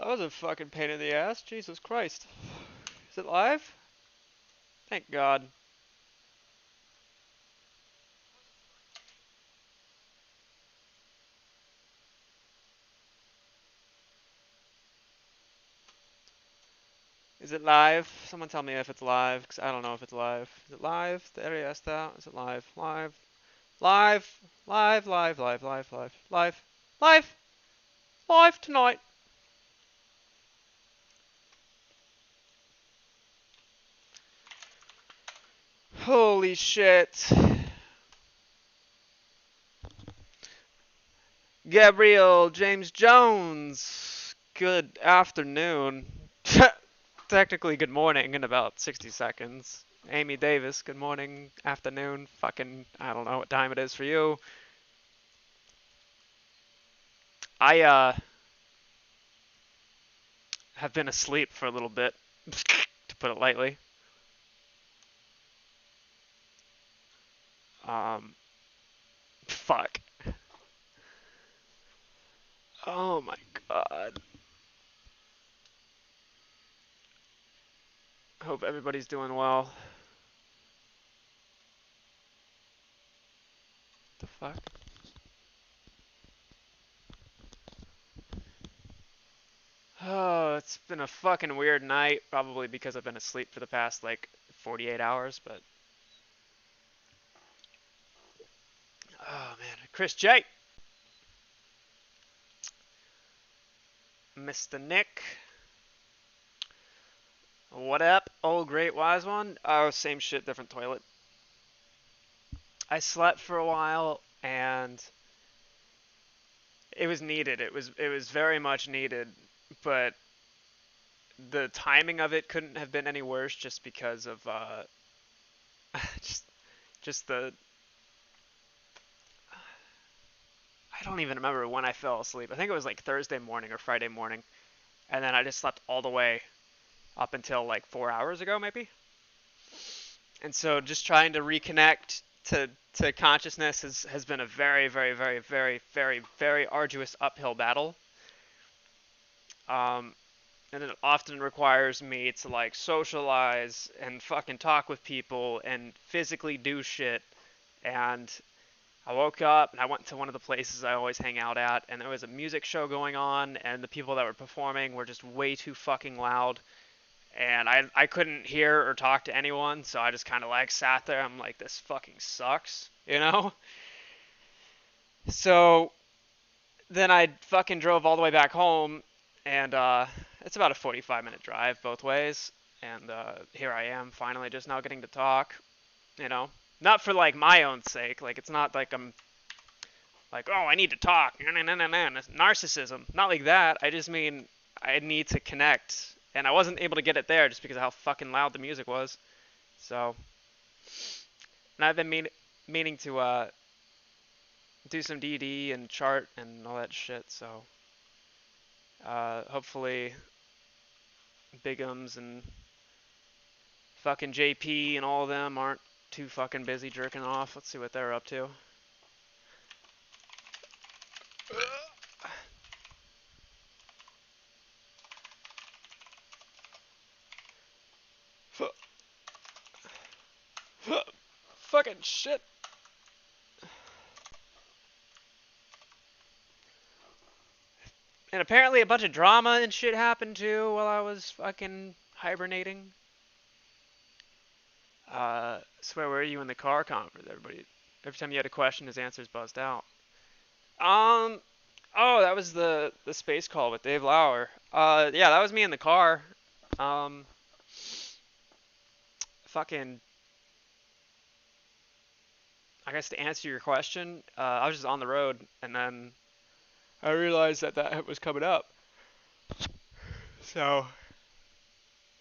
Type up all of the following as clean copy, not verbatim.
That was a fucking pain in the ass. Jesus Christ. Is it live? Thank God. Is it live? Someone tell me if it's live, because I don't know if it's live. Is it live? The area está. Is it live? Live. Live. Live, live, live, live, live. Live. Live. Live tonight. Holy shit. Gabriel James Jones. Good afternoon. Technically good morning in about 60 seconds. Amy Davis, good morning, afternoon, fucking, I don't know what time it is for you. I, have been asleep for a little bit, to put it lightly. Fuck. Oh my god. Hope everybody's doing well. The fuck? Oh, it's been a fucking weird night, probably because I've been asleep for the past, like, 48 hours, but... Oh, man. Chris J! Mr. Nick. What up, old great wise one? Oh, same shit, different toilet. I slept for a while, and it was needed. It was very much needed, but the timing of it couldn't have been any worse, just because of just just the I don't even remember when I fell asleep. I think it was like Thursday morning or Friday morning, and then I just slept all the way up until like 4 hours ago, maybe. And so just trying to reconnect to consciousness has been a very, very, very, very, very, very arduous uphill battle. And it often requires me to like socialize and fucking talk with people and physically do shit. And I woke up and I went to one of the places I always hang out at, and there was a music show going on, and the people that were performing were just way too fucking loud. And I couldn't hear or talk to anyone, so I just kind of like sat there. I'm like, this fucking sucks, you know? So then I fucking drove all the way back home, and it's about a 45-minute drive both ways. And here I am, finally just now getting to talk, you know? Not for like my own sake, like it's not like I'm like, oh, I need to talk, narcissism. Not like that. I just mean I need to connect, and I wasn't able to get it there just because of how fucking loud the music was. So, and I've been meaning to do some DD and chart and all that shit. So, hopefully, Bigums and fucking JP and all of them aren't too fucking busy jerking off. Let's see what they're up to. Fucking shit. And apparently a bunch of drama and shit happened too while I was fucking hibernating. Swear, where are you in the car conference? Everybody, every time you had a question, his answers buzzed out. Um, oh, that was the space call with Dave Lauer. Yeah, that was me in the car. Um, fucking, I guess to answer your question, I was just on the road, and then I realized that was coming up. So,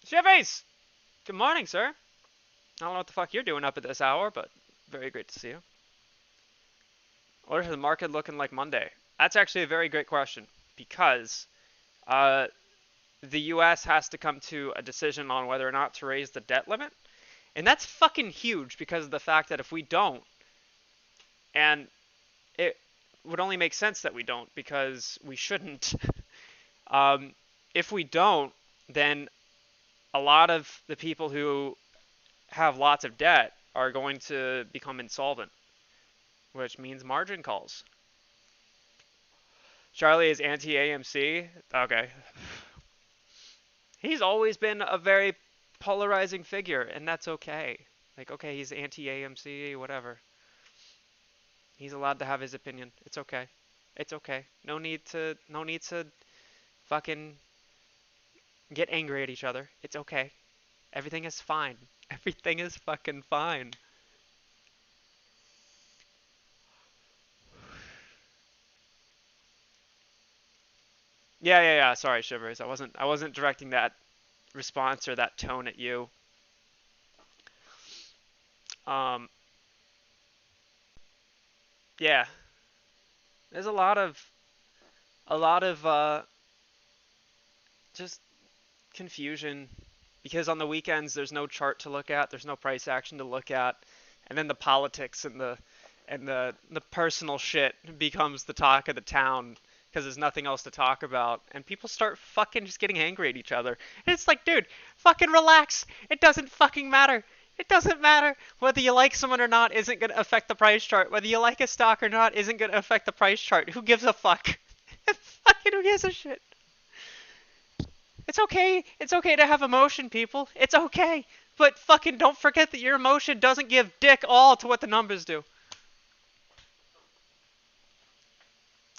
Chevys! Good morning, sir. I don't know what the fuck you're doing up at this hour, but very great to see you. What is the market looking like Monday? That's actually a very great question, because the U.S. has to come to a decision on whether or not to raise the debt limit. And that's fucking huge because of the fact that if we don't, and it would only make sense that we don't because we shouldn't, if we don't, then a lot of the people who have lots of debt are going to become insolvent, which means margin calls. Charlie is anti-AMC. Okay. He's always been a very polarizing figure, and that's okay. Like, okay, he's anti-AMC, whatever. He's allowed to have his opinion. It's okay. It's okay. No need to fucking get angry at each other. It's okay. Everything is fine. Everything is fucking fine. Yeah. Sorry, Shivers. I wasn't directing that response or that tone at you. Um, yeah. There's a lot of just confusion because on the weekends there's no chart to look at, there's no price action to look at, and then the politics and the personal shit becomes the talk of the town because there's nothing else to talk about, and people start fucking just getting angry at each other. And it's like, dude, fucking relax. It doesn't fucking matter. It doesn't matter whether you like someone or not isn't going to affect the price chart. Whether you like a stock or not isn't going to affect the price chart. Who gives a fuck? Fucking who gives a shit? It's okay. It's okay to have emotion, people. It's okay. But fucking don't forget that your emotion doesn't give dick all to what the numbers do.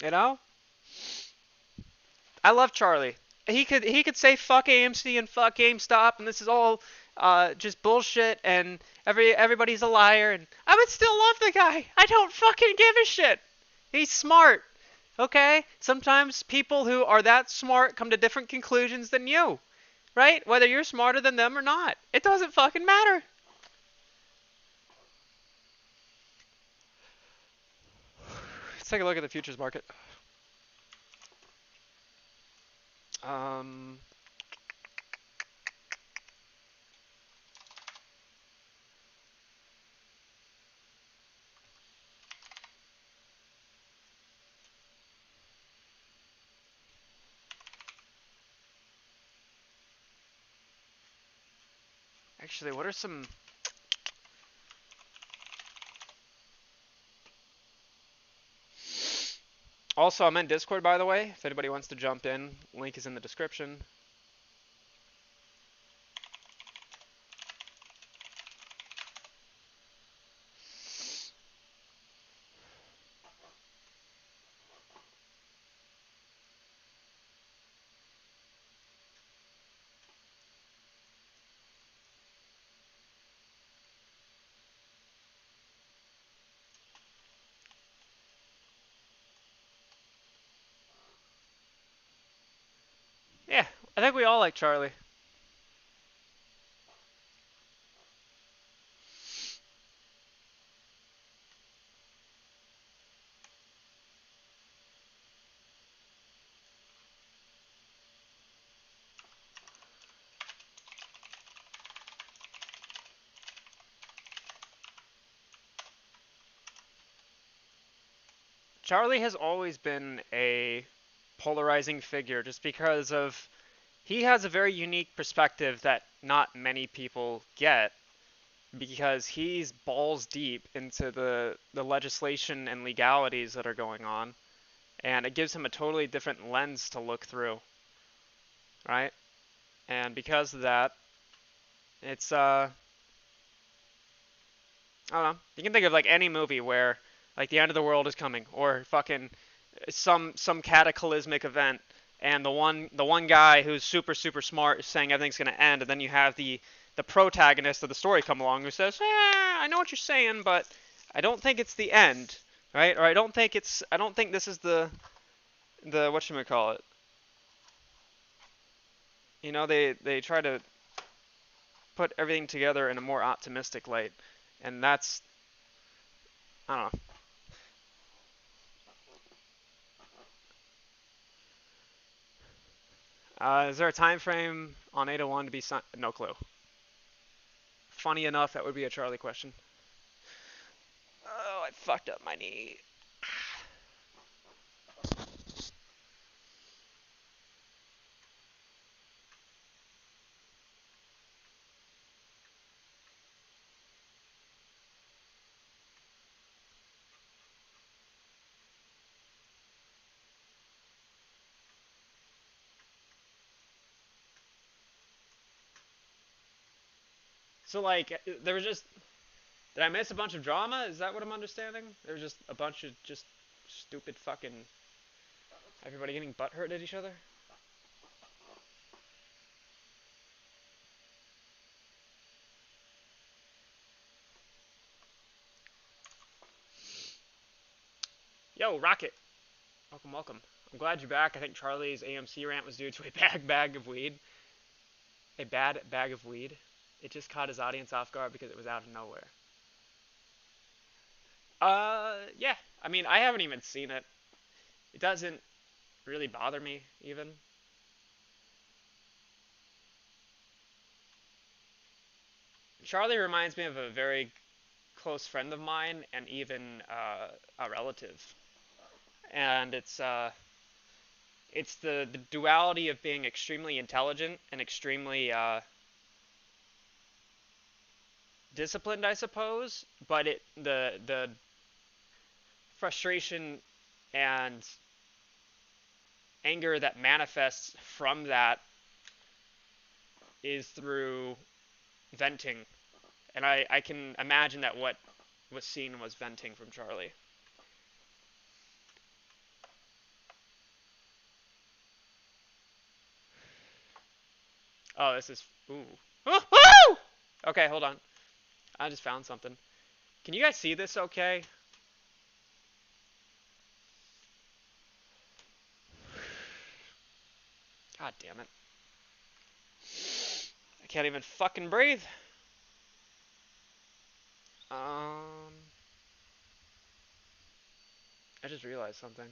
You know? I love Charlie. He could say fuck AMC and fuck GameStop and this is all just bullshit and everybody's a liar and I would still love the guy. I don't fucking give a shit. He's smart. Okay? Sometimes people who are that smart come to different conclusions than you. Right? Whether you're smarter than them or not. It doesn't fucking matter. Let's take a look at the futures market. Um, actually, what are some... Also, I'm in Discord, by the way. If anybody wants to jump in, link is in the description. Yeah, I think we all like Charlie. Charlie has always been a polarizing figure just because of he has a very unique perspective that not many people get because he's balls deep into the legislation and legalities that are going on and it gives him a totally different lens to look through, right? And because of that, it's I don't know. You can think of like any movie where like the end of the world is coming or fucking some cataclysmic event and the one guy who's super smart is saying everything's going to end and then you have the protagonist of the story come along who says, I know what you're saying, but I don't think it's the end, right? Or I don't think this is the what should we call it? You know, they try to put everything together in a more optimistic light. And that's I don't know. Is there a time frame on 801 to be signed? No clue. Funny enough, that would be a Charlie question. Oh, I fucked up my knee. So like, there was just. Did I miss a bunch of drama? Is that what I'm understanding? There was just a bunch of just stupid fucking. Everybody getting butthurt at each other? Yo, Rocket! Welcome, welcome. I'm glad you're back. I think Charlie's AMC rant was due to a bag of weed. A bad bag of weed. It just caught his audience off guard because it was out of nowhere. Yeah. I mean, I haven't even seen it. It doesn't really bother me, even. Charlie reminds me of a very close friend of mine and even a relative. And it's the duality of being extremely intelligent and extremely disciplined, I suppose, but the frustration and anger that manifests from that is through venting. And I can imagine that what was seen was venting from Charlie. Oh, this is... Ooh. Woo! Okay, hold on. I just found something. Can you guys see this okay? God damn it. I can't even fucking breathe. I just realized something.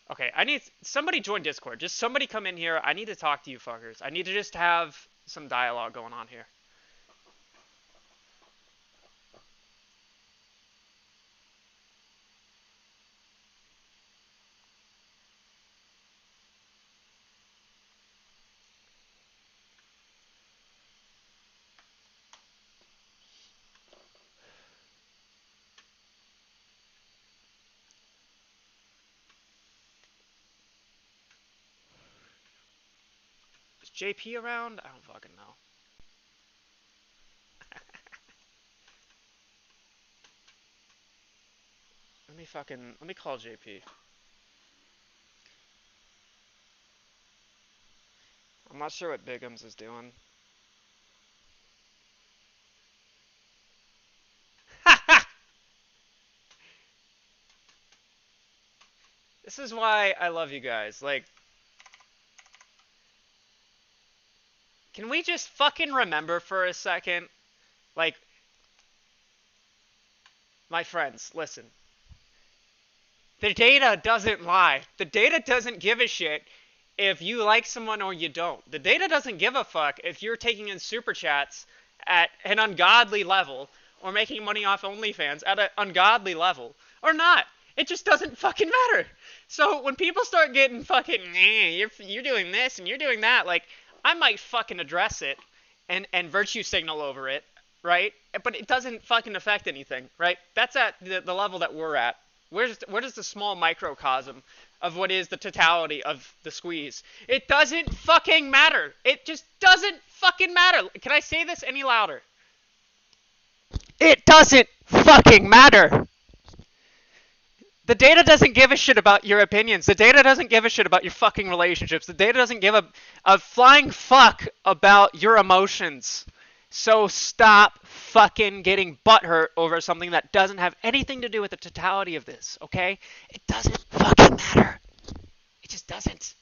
Okay, I need somebody join Discord. Just somebody come in here. I need to talk to you fuckers. I need to just have some dialogue going on here. Is JP around? I don't fucking know. Let me call JP. I'm not sure what Bigums is doing. This is why I love you guys. Like, can we just fucking remember for a second? Like, my friends, listen. The data doesn't lie. The data doesn't give a shit if you like someone or you don't. The data doesn't give a fuck if you're taking in super chats at an ungodly level or making money off OnlyFans at an ungodly level or not. It just doesn't fucking matter. So when people start getting fucking, you're doing this and you're doing that, like, I might fucking address it and virtue signal over it, right? But it doesn't fucking affect anything, right? That's at the level that we're at. Where's the small microcosm of what is the totality of the squeeze? It doesn't fucking matter. It just doesn't fucking matter. Can I say this any louder? It doesn't fucking matter. The data doesn't give a shit about your opinions. The data doesn't give a shit about your fucking relationships. The data doesn't give a flying fuck about your emotions. So stop fucking getting butthurt over something that doesn't have anything to do with the totality of this, okay? It doesn't fucking matter. It just doesn't.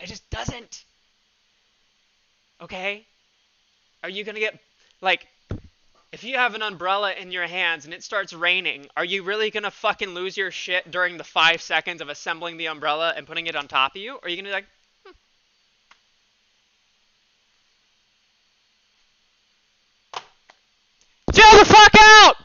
It just doesn't. Okay? Are you gonna get, like, if you have an umbrella in your hands and it starts raining, are you really gonna fucking lose your shit during the 5 seconds of assembling the umbrella and putting it on top of you? Or are you gonna be like, chill the fuck out!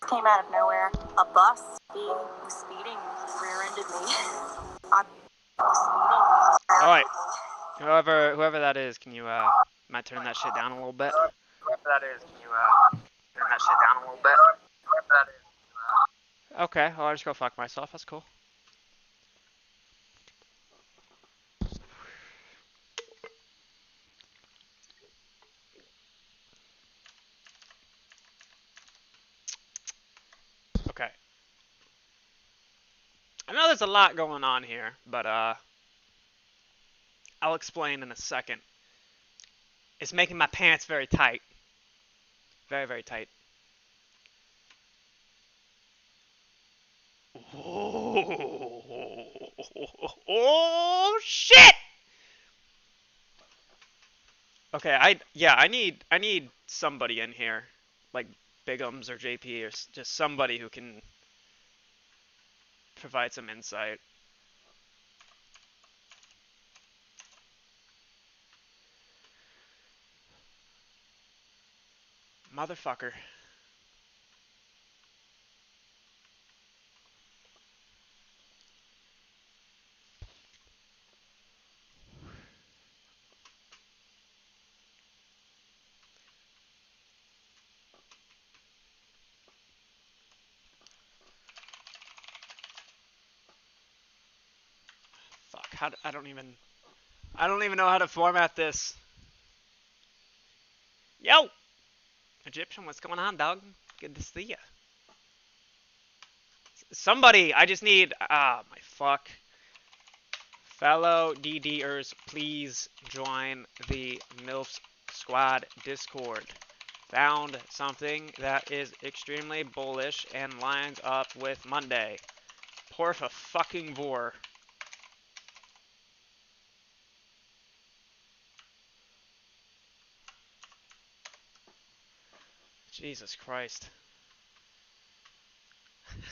came out of nowhere. A bus speeding rear-ended me. I'm speeding. Alright. Whoever that is, can you, might turn that shit down a little bit? Whoever that is, can you, turn that shit down a little bit? Whoever that is. Okay, well, I'll just go fuck myself. That's cool. Okay. I know there's a lot going on here, but, I'll explain in a second. It's making my pants very tight. Very, very tight. Oh shit! Okay, I need somebody in here, like Bigums or JP or just somebody who can provide some insight. Motherfucker. Fuck, I don't even know how to format this. Yo! Egyptian, what's going on, dog? Good to see ya. Somebody, I just need, my fuck. Fellow DDers, please join the MILFs Squad Discord. Found something that is extremely bullish and lines up with Monday. Porfa fucking vor. Jesus Christ.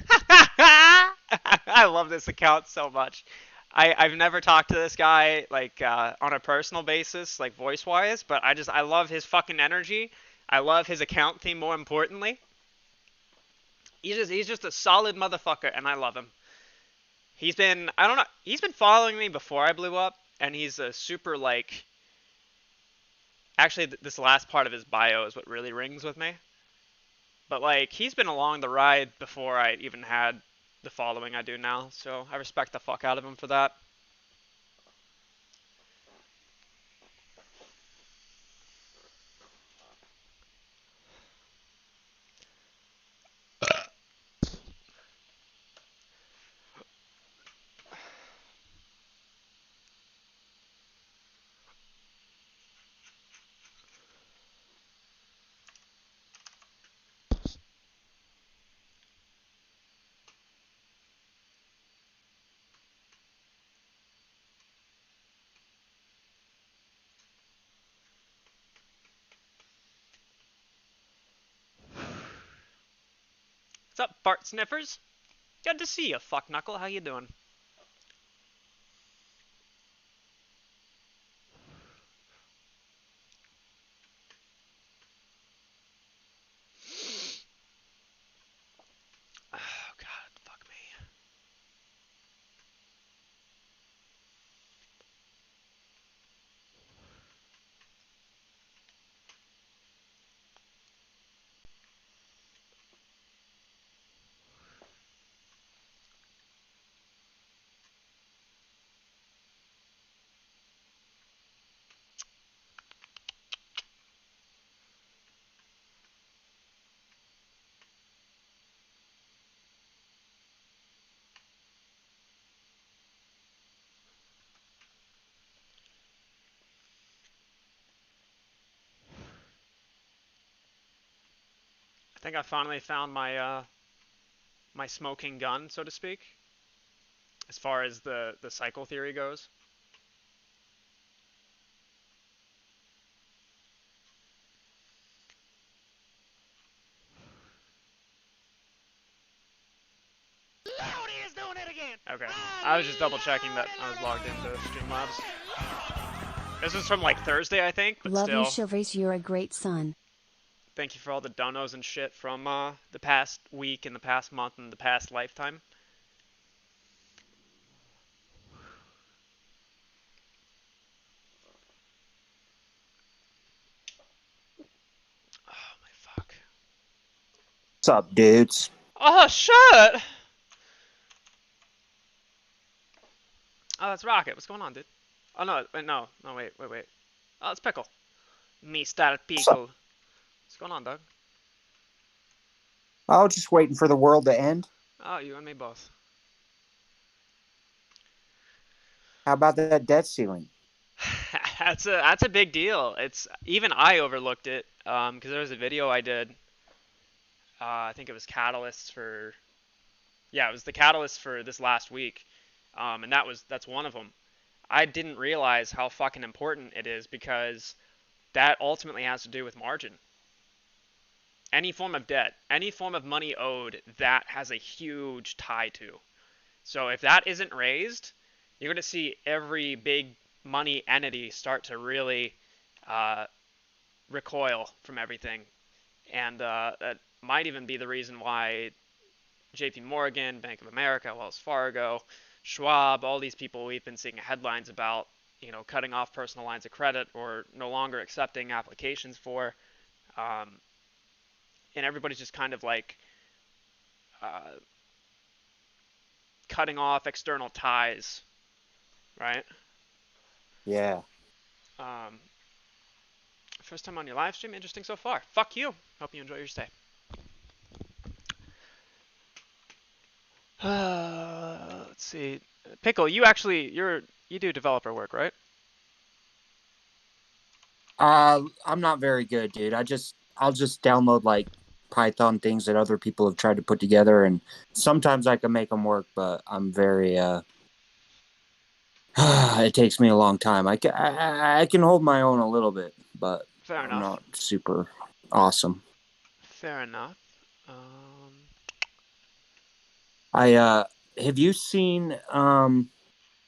I love this account so much. I've never talked to this guy, like, on a personal basis, like, voice-wise, but I love his fucking energy. I love his account theme, more importantly. He's just a solid motherfucker, and I love him. He's been following me before I blew up, and he's a super, like, actually, this last part of his bio is what really rings with me. But, like, he's been along the ride before I even had the following I do now, so I respect the fuck out of him for that. What's up, Bart Sniffers? Good to see you, fuck knuckle. How you doing? Oh god, fuck me. I think I finally found my my smoking gun, so to speak, as far as the cycle theory goes. Lodi is doing it again. Okay, I was just double checking that I was logged into Streamlabs. This was from like Thursday, I think, but Love still. you, Shivers. You're a great son. Thank you for all the donos and shit from the past week and the past month and the past lifetime. Oh my fuck. What's up, dudes? Oh shit! Oh, that's Rocket. What's going on, dude? Oh no, wait, no, wait. Oh, it's Pickle. Mr. What's up? Pickle. What's going on, Doug? I was just waiting for the world to end. Oh, you and me both. How about that debt ceiling? That's a big deal. It's even I overlooked it because there was a video I did. I think it was catalysts for yeah, it was the catalyst for this last week, and that's one of them. I didn't realize how fucking important it is because that ultimately has to do with margin. Any form of debt, any form of money owed, that has a huge tie to. So if that isn't raised, you're going to see every big money entity start to really uh, recoil from everything. And that might even be the reason why JP Morgan, Bank of America, Wells Fargo, Schwab, all these people we've been seeing headlines about, cutting off personal lines of credit or no longer accepting applications for. Um, and everybody's just kind of like uh, cutting off external ties, right? Yeah. Um, First time on your live stream, interesting so far. Fuck you. Hope you enjoy your stay. Let's see. Pickle, you do developer work, right? I'm not very good, dude. I'll just download like Python things that other people have tried to put together, and sometimes I can make them work, but I'm very it takes me a long time. I can hold my own a little bit, but Fair I'm enough. not super awesome. Fair enough. Um, I have you seen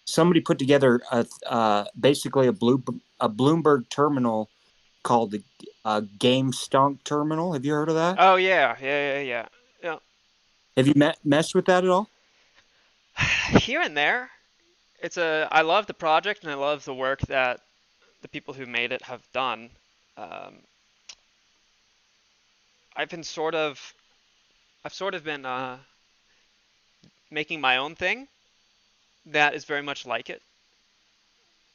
somebody put together a basically a Bloomberg terminal called the Game Stunk Terminal. Have you heard of that? oh yeah. Have you messed with that at all? Here and there, I love the project and I love the work that the people who made it have done. Um, I've been sort of, I've sort of been making my own thing that is very much like it.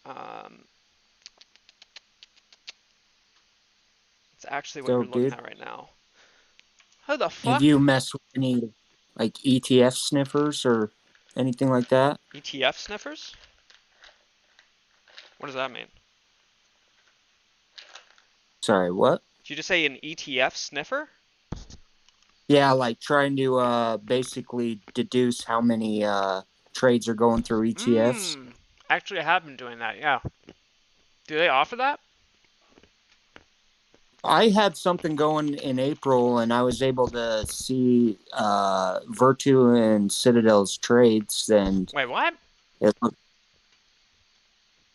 Um, it's actually what So, you're looking dude, at right now. Who the have fuck? you messed with any like ETF sniffers or anything like that? ETF sniffers? What does that mean? Sorry, what? Did you just say an ETF sniffer? Yeah, like trying to basically deduce how many trades are going through ETFs. Actually, I have been doing that, yeah. Do they offer that? I had something going in April, and I was able to see Virtu and Citadel's trades, and Wait, what? it looked,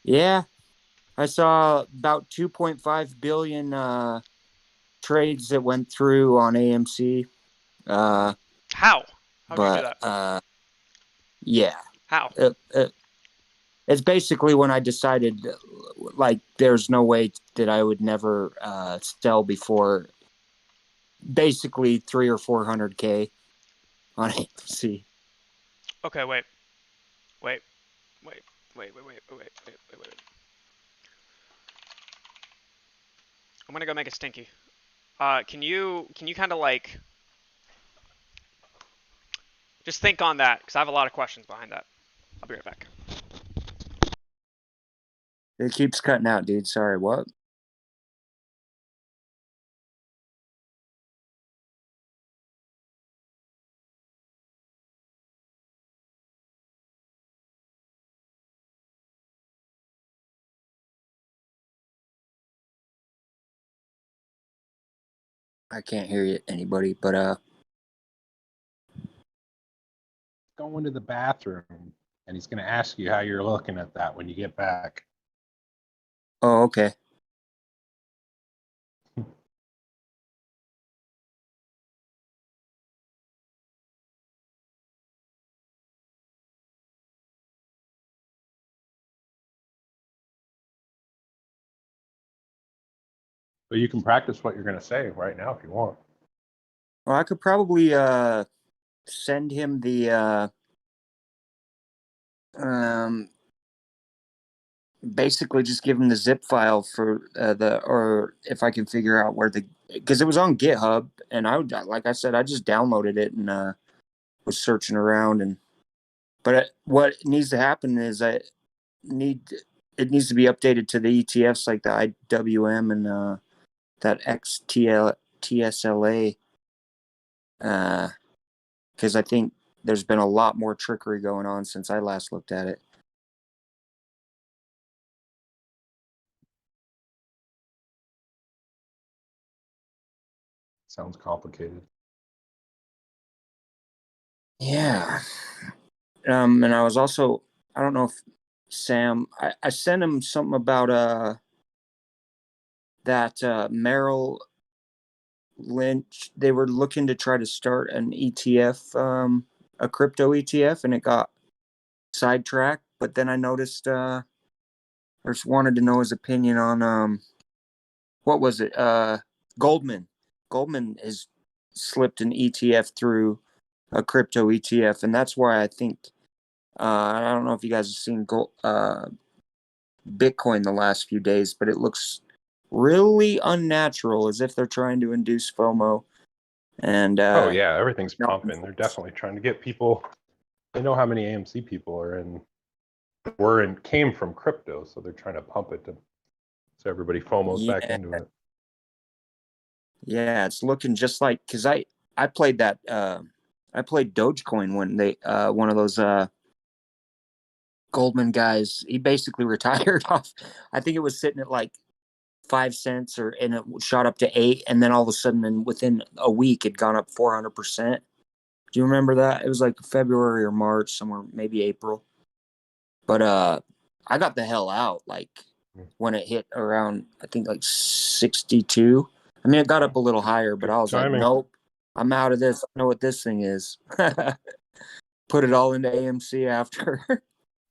yeah, I saw about 2.5 billion trades that went through on AMC. Uh, How? How would you do but that? yeah, How? it's basically when I decided like there's no way that I would never sell before basically 300 or 400K on AMC. Okay, wait, wait, wait. I'm gonna go make a stinky. Can you kind of like just think on that? Because I have a lot of questions behind that. I'll be right back. It keeps cutting out, dude. Sorry, what? I can't hear you, anybody, but going to the bathroom, and he's going to ask you how you're looking at that when you get back. oh, okay. But you can practice what you're going to say right now if you want. Well, I could probably send him the basically just give him the zip file for or if I can figure out where because it was on GitHub, and like I said, I just downloaded it and was searching around, but what needs to happen is it needs to be updated to the ETFs like the IWM and that TSLA, because I think there's been a lot more trickery going on since I last looked at it. Sounds complicated. Yeah. And I was also, I don't know if Sam, I sent him something about that Merrill Lynch. They were looking to try to start an ETF, a crypto ETF, and it got sidetracked. But then I noticed, I just wanted to know his opinion on what was it? Goldman. Goldman has slipped an ETF through a crypto ETF, and that's why I think I don't know if you guys have seen Bitcoin the last few days, but it looks really unnatural, as if they're trying to induce FOMO. And oh yeah, everything's no, pumping. They're definitely trying to get people. They know how many AMC people are in, came from crypto, so they're trying to pump it so everybody FOMOs back into it. Yeah, it's looking just like, because I played that I played Dogecoin when they one of those Goldman guys, he basically retired off. I think it was sitting at like 5 cents, and it shot up to 8, and then all of a sudden, and within a week, it'd gone up 400%. Do you remember that? It was like February or March, somewhere, maybe April. But I got the hell out like when it hit around, I think like 62. I mean, it got up a little higher, but I was like, nope, I'm out of this. I know what this thing is. Put it all into AMC after.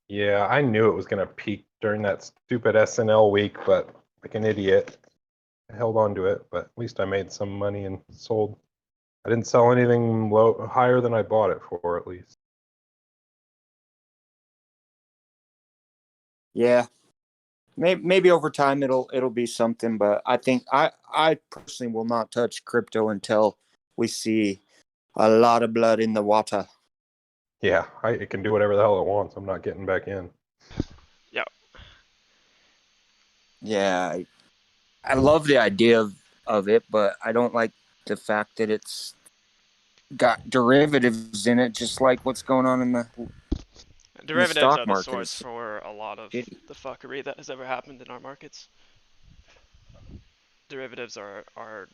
Yeah, I knew it was going to peak during that stupid SNL week, but like an idiot, I held on to it. But at least I made some money and sold. I didn't sell anything higher than I bought it for, at least. Yeah, maybe over time it'll be something, but I think I personally will not touch crypto until we see a lot of blood in the water. Yeah, it can do whatever the hell it wants. I'm not getting back in. Yep. Yeah, I love the idea of it, but I don't like the fact that it's got derivatives in it, just like what's going on in the Derivatives stock are the market. source for a lot of the fuckery that has ever happened in our markets. Derivatives are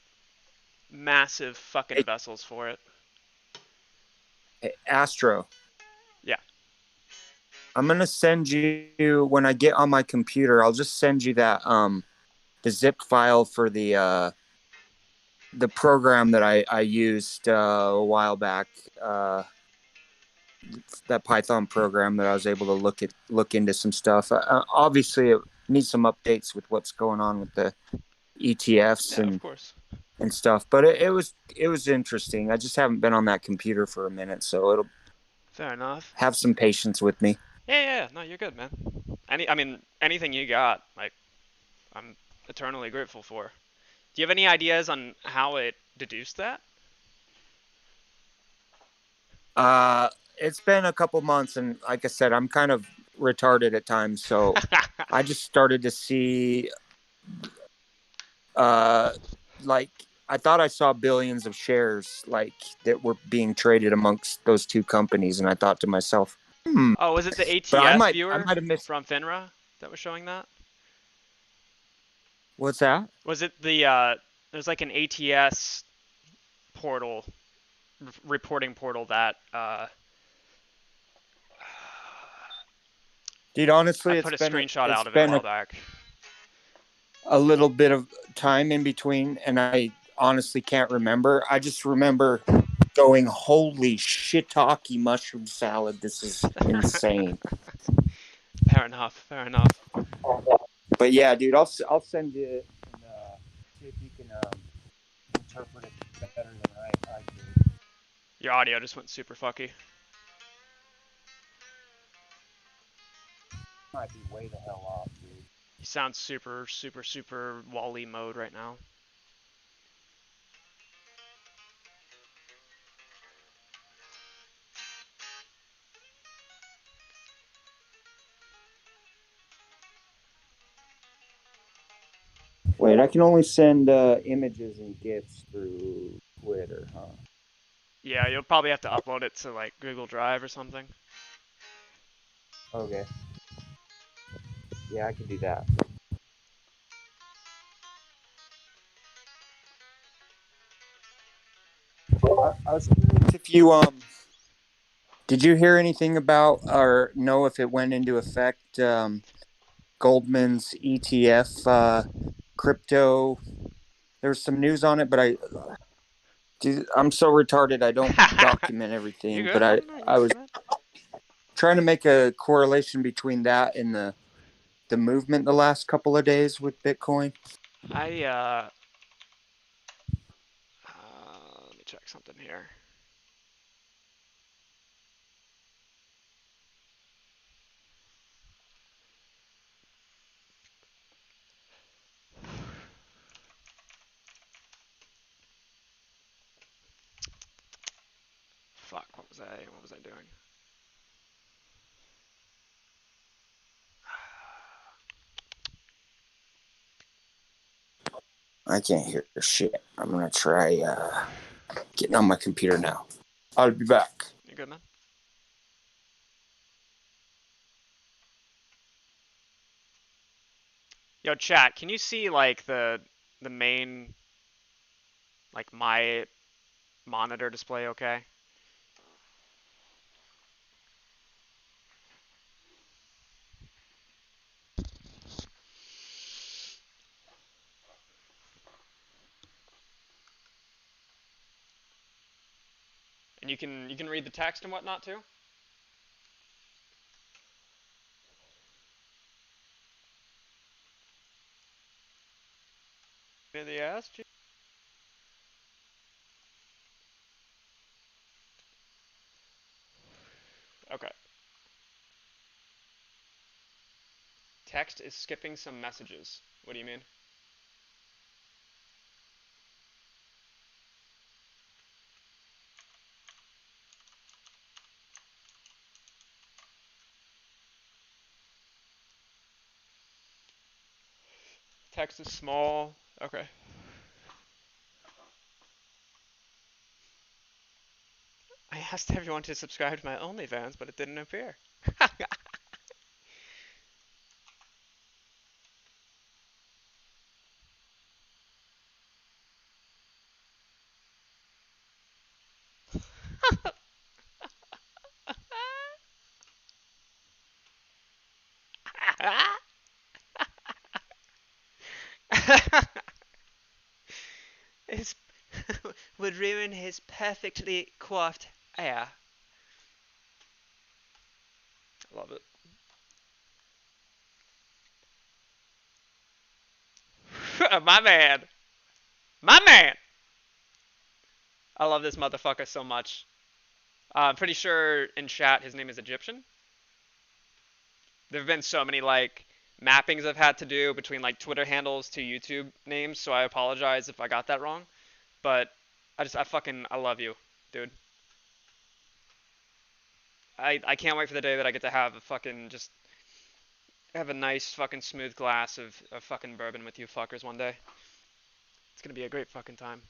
massive fucking vessels for it. Hey, Astro. Yeah. I'm gonna send you when I get on my computer. I'll just send you that the zip file for the program that I used a while back. That Python program that I was able to look into some stuff. Obviously, it needs some updates with what's going on with the ETFs Yeah, of course. and stuff. But it was interesting. I just haven't been on that computer for a minute, so it'll Fair enough. have some patience with me. Yeah. No, you're good, man. I mean, anything you got, like, I'm eternally grateful for. Do you have any ideas on how it deduced that? It's been a couple months, and like I said, I'm kind of retarded at times, so I just started to see, like I thought I saw billions of shares like that were being traded amongst those two companies, and I thought to myself, Oh, was it the but ATS I viewer might have missed. from FINRA that was showing that? What's that? Was it the there's like an ATS portal, reporting portal that Dude, honestly, I put a screenshot out of it a while back. A little bit of time in between, and I honestly can't remember. I just remember going, holy shiitake mushroom salad, this is insane. Fair enough. But yeah, dude, I'll send you, and see if you interpret it better than I do. Your audio just went super fucky. Might be way the hell off, dude. You sound super, super, super Wall-E mode right now. Wait, I can only send images and GIFs through Twitter, huh? Yeah, you'll probably have to upload it to like Google Drive or something. Okay. Yeah, I can do that. I was curious if you did you hear anything about or know if it went into effect Goldman's ETF crypto? There's some news on it, but dude, I'm so retarded I don't document You everything. But good, man? You I was good, man? trying to make a correlation between that and the movement the last couple of days with Bitcoin. I let me check something here. Fuck, what was I doing? I can't hear shit. I'm gonna try getting on my computer now. I'll be back. You good, man? Yo, chat, can you see like the main like my monitor display okay? And you can read the text and whatnot too? Did they ask you? Okay. Text is skipping some messages. What do you mean? Text is small. Okay. I asked everyone to subscribe to my OnlyFans, but it didn't appear. His would ruin his perfectly coiffed hair. I love it. My man. My man. I love this motherfucker so much. I'm pretty sure in chat his name is Egyptian. There have been so many like mappings I've had to do between like Twitter handles to YouTube names, so I apologize if I got that wrong. But I love you, dude. I can't wait for the day that I get to have a fucking just have a nice fucking smooth glass of fucking bourbon with you fuckers one day. It's gonna be a great fucking time.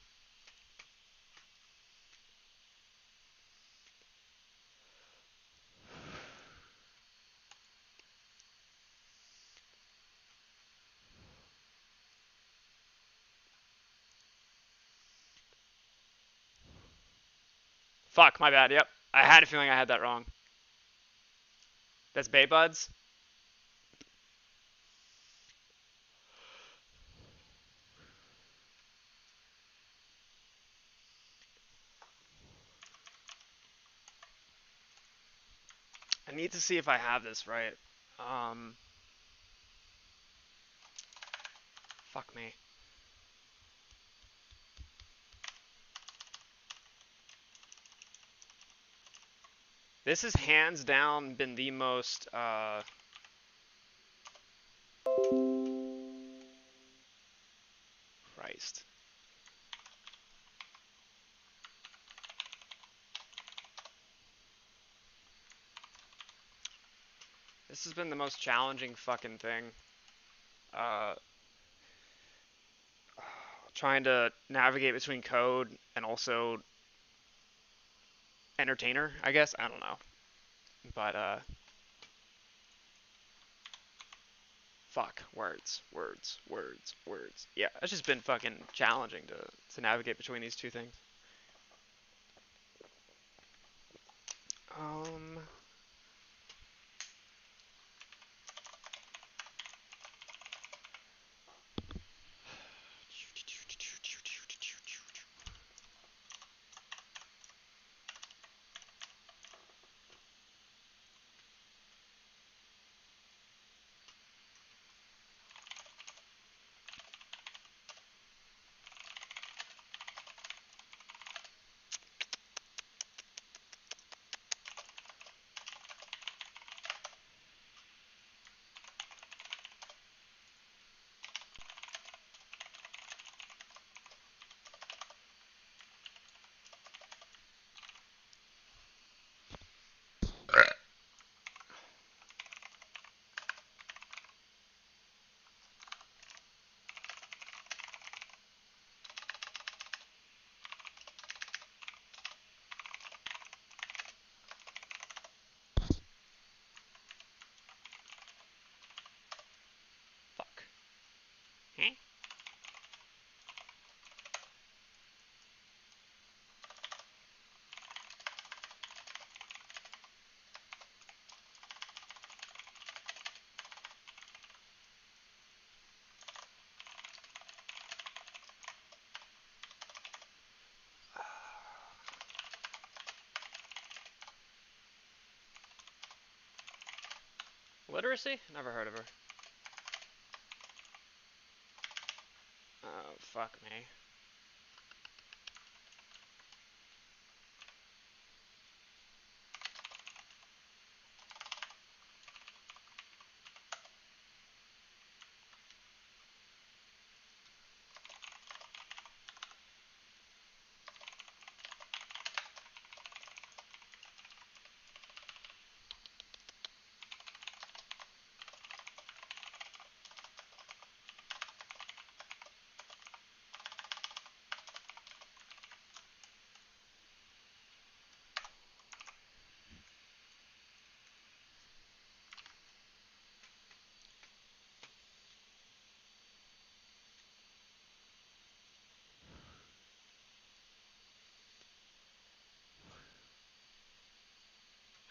Fuck, my bad. Yep. I had a feeling I had that wrong. That's Bay Buds? I need to see if I have this right. Um, Fuck me. This has hands down been the most Christ. This has been the most challenging fucking thing. Uh, trying to navigate between code and also entertainer, I guess. I don't know. But fuck, words. Yeah, it's just been fucking challenging to navigate between these two things. Um, fuck. Huh? Literacy? Never heard of her. Oh, fuck me.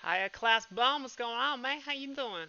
Hiya, class bum. What's going on, man? How you doing?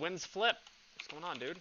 Winds flip. What's going on, dude?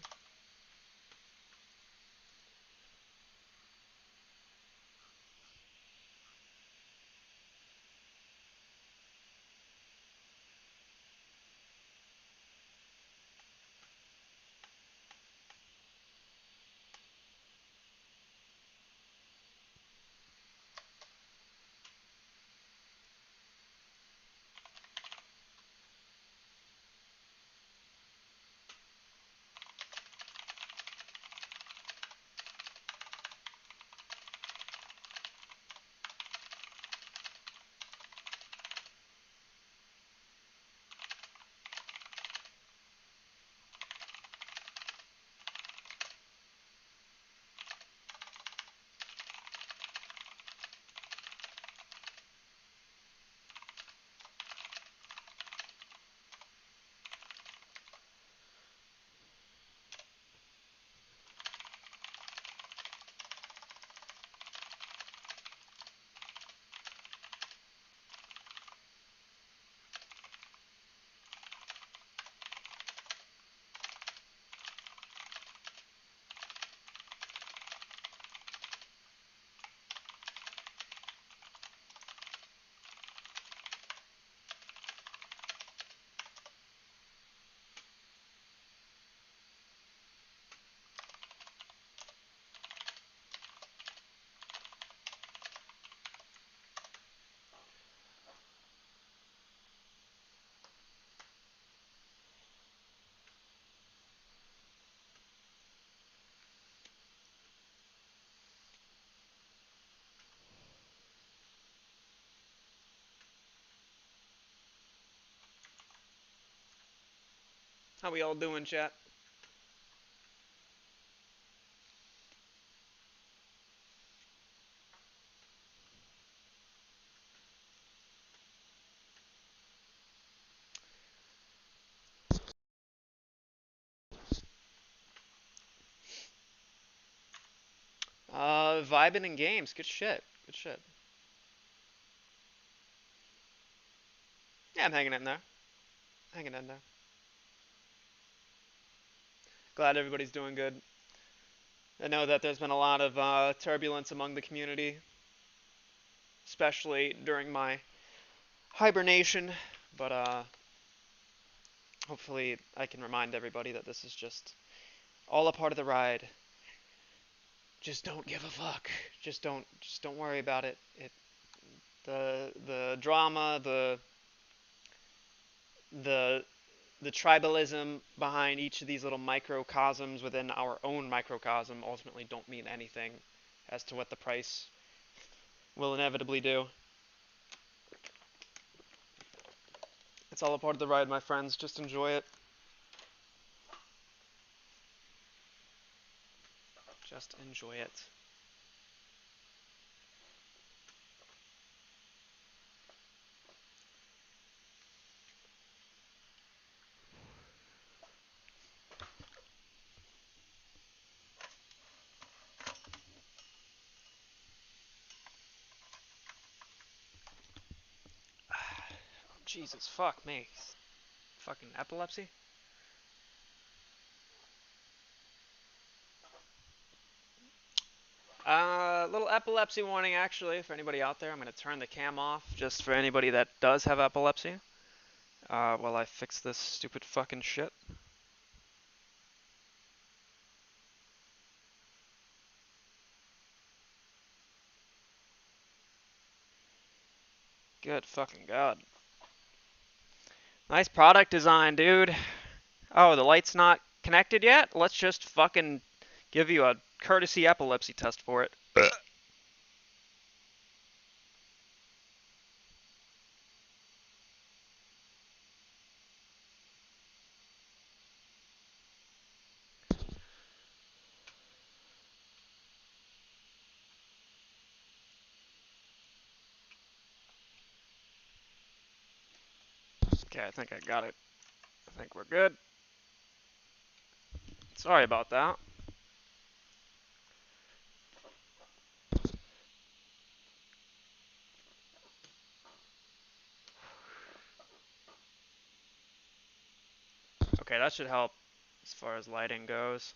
How we all doing, chat? Vibing in games. Good shit. Good shit. Yeah, I'm hanging in there. Hanging in there. Glad everybody's doing good. I know that there's been a lot of turbulence among the community, especially during my hibernation. But hopefully, I can remind everybody that this is just all a part of the ride. Just don't give a fuck. Just don't worry about it. The drama, the the tribalism behind each of these little microcosms within our own microcosm ultimately don't mean anything as to what the price will inevitably do. It's all a part of the ride, my friends. Just enjoy it. Just enjoy it. Jesus, fuck me. Fucking epilepsy? Little epilepsy warning, actually, for anybody out there. I'm gonna turn the cam off, just for anybody that does have epilepsy, while I fix this stupid fucking shit. Good fucking god. Nice product design, dude. Oh, the light's not connected yet? Let's just fucking give you a courtesy epilepsy test for it. Okay, I think I got it. I think we're good. Sorry about that. Okay, that should help as far as lighting goes.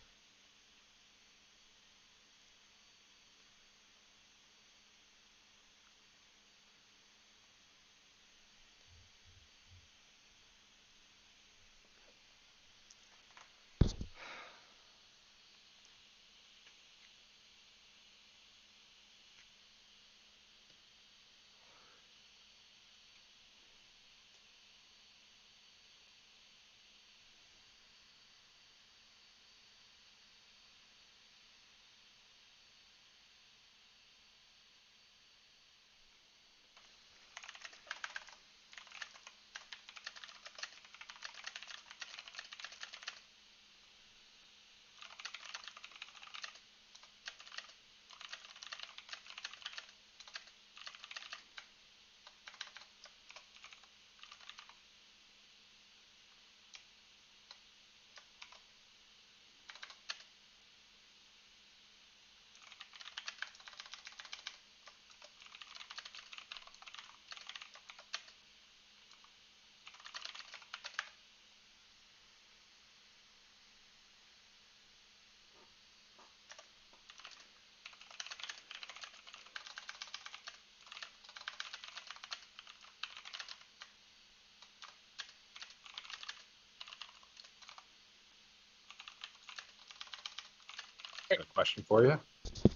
I got a question for you.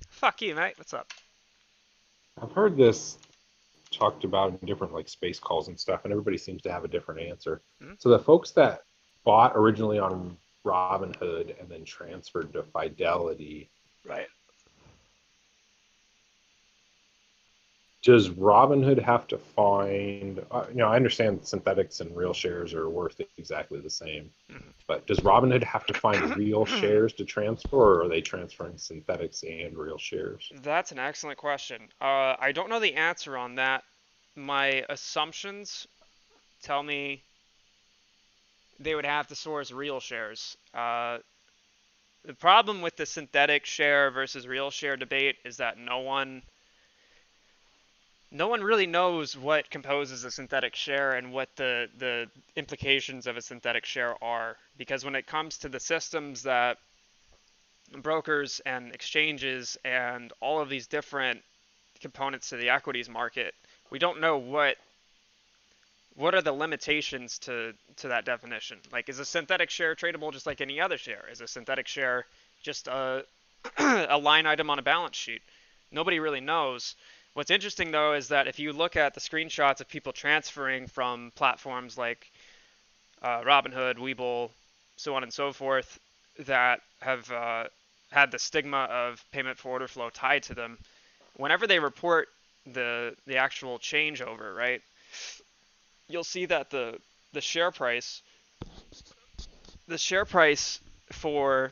Fuck you, mate. What's up? I've heard this talked about in different like space calls and stuff, and everybody seems to have a different answer. Hmm? So the folks that bought originally on Robinhood and then transferred to Fidelity, Right. Does Robinhood have to find, I understand synthetics and real shares are worth exactly the same, but does Robinhood have to find real shares to transfer, or are they transferring synthetics and real shares? That's an excellent question. I don't know the answer on that. My assumptions tell me they would have to source real shares. The problem with the synthetic share versus real share debate is that no one really knows what composes a synthetic share and what the implications of a synthetic share are. Because when it comes to the systems that brokers and exchanges and all of these different components to the equities market, we don't know what are the limitations to that definition. Like, is a synthetic share tradable just like any other share? Is a synthetic share just a a line item on a balance sheet? Nobody really knows. What's interesting though is that if you look at the screenshots of people transferring from platforms like Robinhood, Webull, so on and so forth, that have had the stigma of payment for order flow tied to them, whenever they report the actual changeover, right? You'll see that the share price the share price for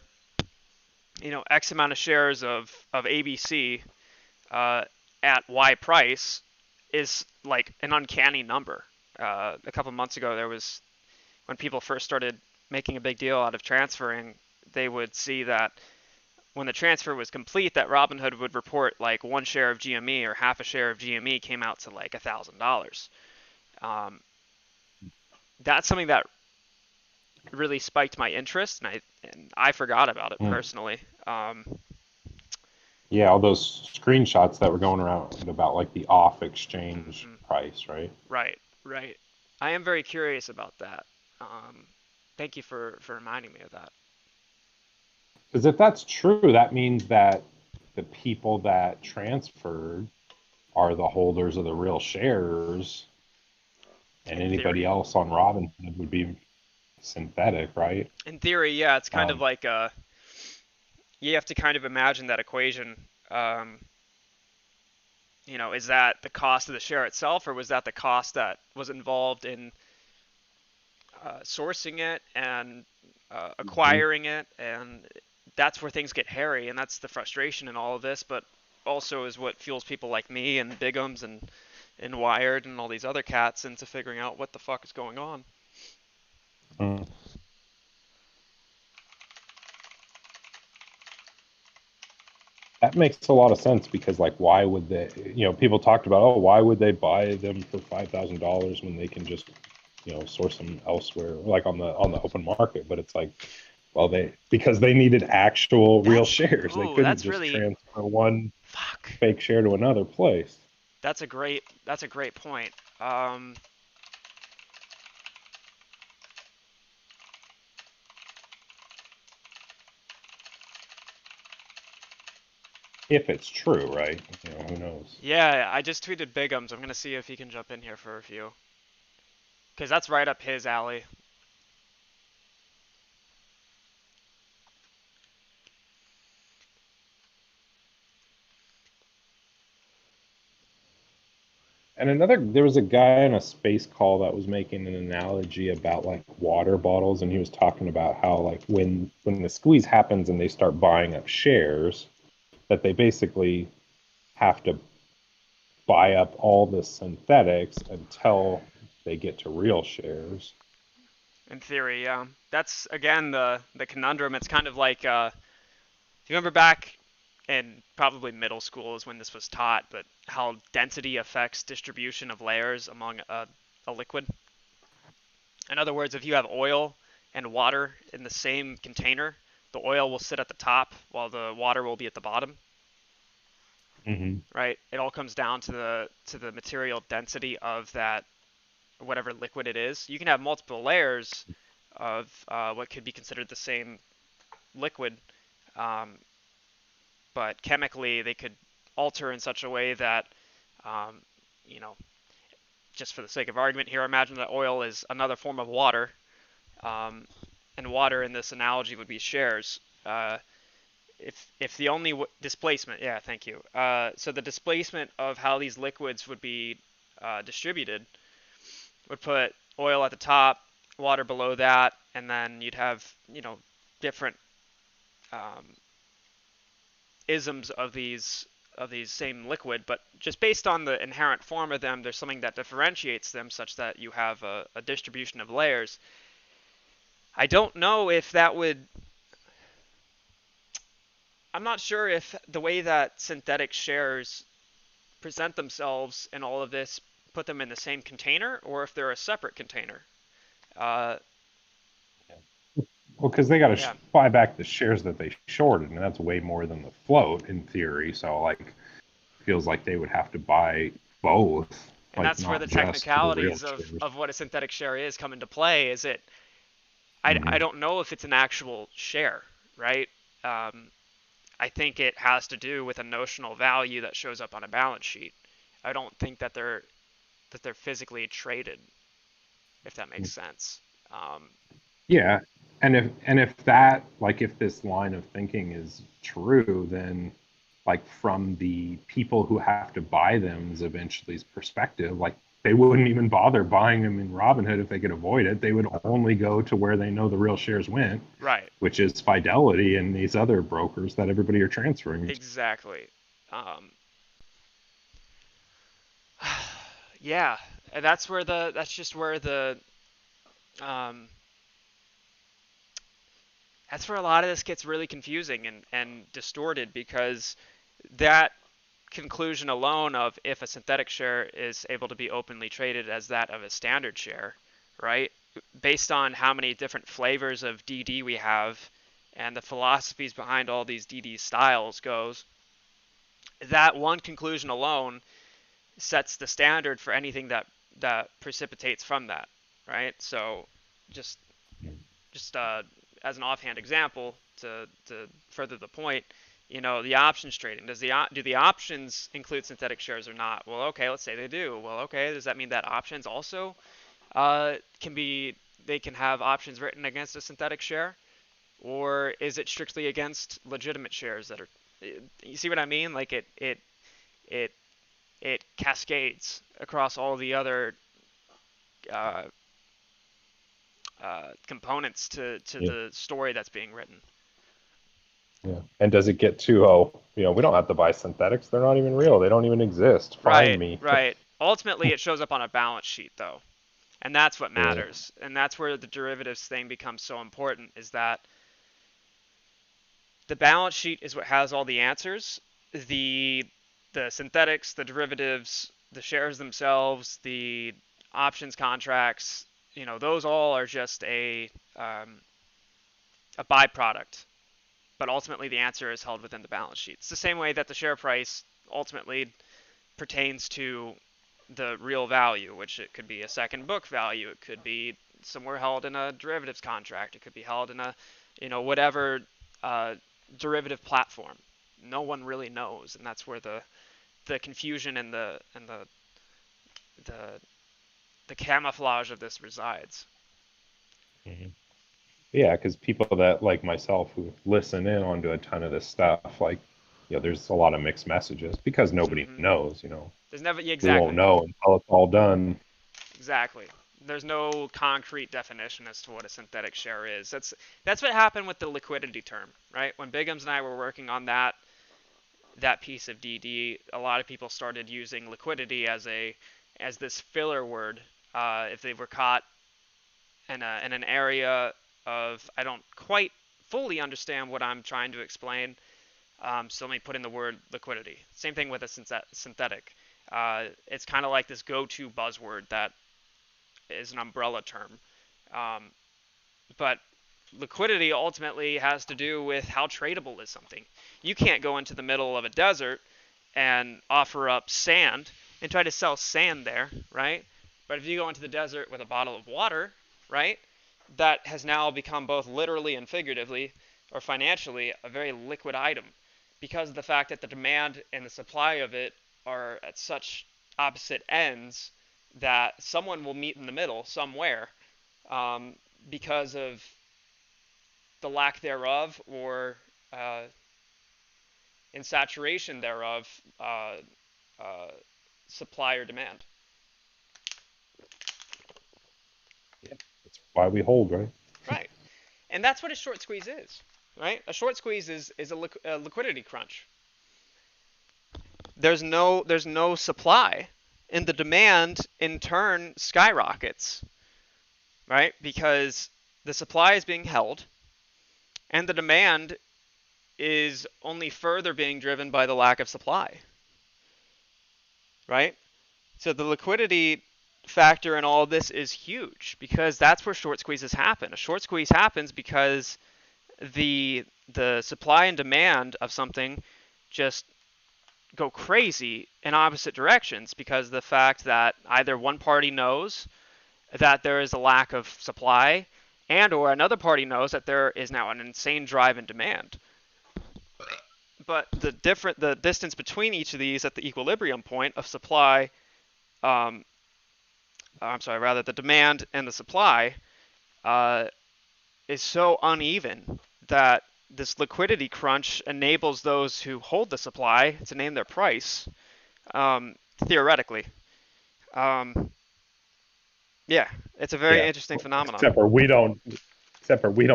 X amount of shares of ABC uh, at Y price is like an uncanny number. A couple months ago, there was when people first started making a big deal out of transferring, they would see that when the transfer was complete, that Robinhood would report like one share of GME or half a share of GME came out to like $1,000. Um, that's something that really spiked my interest, and I forgot about it Mm. personally. Yeah, all those screenshots that were going around about like the off exchange Mhm. price, right? Right, right. I am very curious about that. Um, Thank you for reminding me of that. Because if that's true, that means that the people that transferred are the holders of the real shares, and In anybody theory, else on Robinhood would be synthetic, right? yeah, it's kind of Um, like you have to kind of imagine that equation. Um, is that the cost of the share itself, or was that the cost that was involved in sourcing it and mhm. acquiring it? And that's where things get hairy, and that's the frustration in all of this. But also is what fuels people like me and Bigums and Wired and all these other cats into figuring out what the fuck is going on. Mm. That makes a lot of sense because, like, why would they? People talked about, oh, why would they buy them for $5,000 when they can just, source them elsewhere, like on the open market? But it's like, well, because they needed actual real That's shares. They ooh, couldn't that's just really transfer one fuck. fake share to another place. That's a great point. Um, If it's true, right? Who knows? yeah, I just tweeted Bigums. I'm gonna see if he can jump in here for a few, cause that's right up his alley. And there was a guy on a space call that was making an analogy about like water bottles, and he was talking about how like when the squeeze happens and they start buying up shares, that they basically have to buy up all the synthetics until they get to real shares. In theory, yeah. That's again the conundrum. It's kind of like do you remember back in probably middle school is when this was taught, but how density affects distribution of layers among a liquid. In other words, if you have oil and water in the same container, the oil will sit at the top while the water will be at the bottom, Mm-hmm. right? It all comes down to the material density of that whatever liquid it is. You can have multiple layers of what could be considered the same liquid, um, but chemically they could alter in such a way that, um, you know, just for the sake of argument here, imagine that oil is another form of water, um, and water in this analogy would be shares. if the only displacement, yeah, thank you. So the displacement of how these liquids would be distributed would put oil at the top, water below that, and then you'd have, different um, isms of these same liquid, but just based on the inherent form of them, there's something that differentiates them such that you have a distribution of layers. I don't know if that would. I'm not sure if the way that synthetic shares present themselves in all of this put them in the same container or if they're a separate container. Uh, Well, because they got to yeah, buy back the shares that they shorted, and that's way more than the float in theory. So, like, feels like they would have to buy both, and like, that's where the not just the real technicalities shares. of what a synthetic share is come into play. Is it? I Hmm. don't know if it's an actual share, right? Um, I think it has to do with a notional value that shows up on a balance sheet. I don't think that they're physically traded, if that makes sense. Um, Yeah, and if that, like, if this line of thinking is true, then, like, from the people who have to buy them's eventually's perspective, like, they wouldn't even bother buying them in Robinhood if they could avoid it. They would only go to where they know the real shares went, right. which is Fidelity and these other brokers that everybody are transferring. Exactly. Um, yeah, and that's just where um, that's where a lot of this gets really confusing and distorted because that conclusion alone of if a synthetic share is able to be openly traded as that of a standard share, right? Based on how many different flavors of DD we have and the philosophies behind all these DD styles goes, that one conclusion alone sets the standard for anything that precipitates from that, right? So just just as an offhand example to further the point, the options trading. Do the options include synthetic shares or not? Well, okay, let's say they do. Well, okay, does that mean that options also can be they can have options written against a synthetic share, or is it strictly against legitimate shares that are? You see what I mean? Like it it cascades across all the other uh, components to Yeah. the story that's being written. Yeah. And does it get to, oh, we don't have to buy synthetics. They're not even real. They don't even exist. Find Right, me. right. Ultimately, it shows up on a balance sheet, though, and that's what Yeah. matters. And that's where the derivatives thing becomes so important, is that the balance sheet is what has all the answers. The the synthetics, the derivatives, the shares themselves, the options contracts, those all are just a byproduct. But ultimately, the answer is held within the balance sheet. It's the same way that the share price ultimately pertains to the real value, which it could be a second book value, it could be somewhere held in a derivatives contract, it could be held in a, whatever uh, derivative platform. No one really knows, and that's where the confusion and the the camouflage of this resides. Mhm. Yeah, because people that, like myself, who listen in onto a ton of this stuff, like, there's a lot of mixed messages because nobody Hmm. knows. There's never, yeah, We won't exactly, know until it's all done. exactly. There's no concrete definition as to what a synthetic share is. That's what happened with the liquidity term, right? When Bigums and I were working on that piece of DD, a lot of people started using liquidity as this filler word if they were caught in an area of I don't quite fully understand what I'm trying to explain. So let me put in the word liquidity. Same thing with a synthetic. It's kind of like this go-to buzzword that is an umbrella term. Um, but liquidity ultimately has to do with how tradable is something. You can't go into the middle of a desert and offer up sand and try to sell sand there, right? But if you go into the desert with a bottle of water, right, that has now become both literally and figuratively or financially a very liquid item because of the fact that the demand and the supply of it are at such opposite ends that someone will meet in the middle somewhere um, because of the lack thereof or uh, and saturation thereof, uh, supply or demand. Yeah, that's why we hold, right? Right. And that's what a short squeeze is, right? A short squeeze is a liquidity crunch. There's no supply, and the demand in turn skyrockets, right? Because the supply is being held, and the demand is only further being driven by the lack of supply, right? So the liquidity factor in all of this is huge because that's where short squeezes happen. A short squeeze happens because the supply and demand of something just go crazy in opposite directions because of the fact that either one party knows that there is a lack of supply and or another party knows that there is now an insane drive in demand. But the distance between each of these at the equilibrium point of supply, um, I'm sorry, rather the demand and the supply, uh, is so uneven that this liquidity crunch enables those who hold the supply to name their price, theoretically. Um, yeah, it's a very Yeah. interesting phenomenon. Except for we don't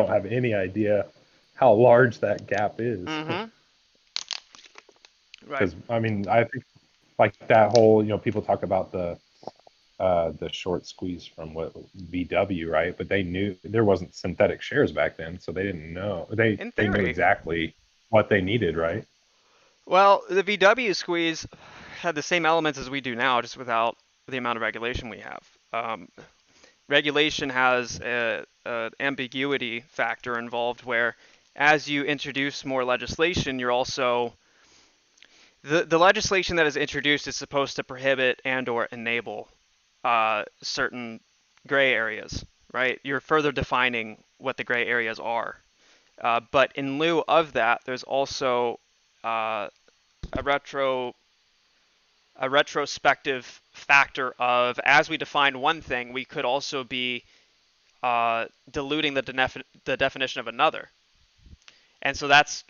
have any idea how large that gap is. Mm-hmm. Right. Because I mean, I think like that whole, people talk about the short squeeze from what VW, right? But they knew there wasn't synthetic shares back then, so they didn't know. In They knew theory. exactly what they needed, right? Well, the VW squeeze had the same elements as we do now, just without the amount of regulation we have. Regulation has a ambiguity factor involved where as you introduce more legislation, you're also the legislation that is introduced is supposed to prohibit and or enable certain gray areas, right? You're further defining what the gray areas are. But in lieu of that, there's also uh, a retrospective factor of as we define one thing, we could also be diluting the definition of another. And so that's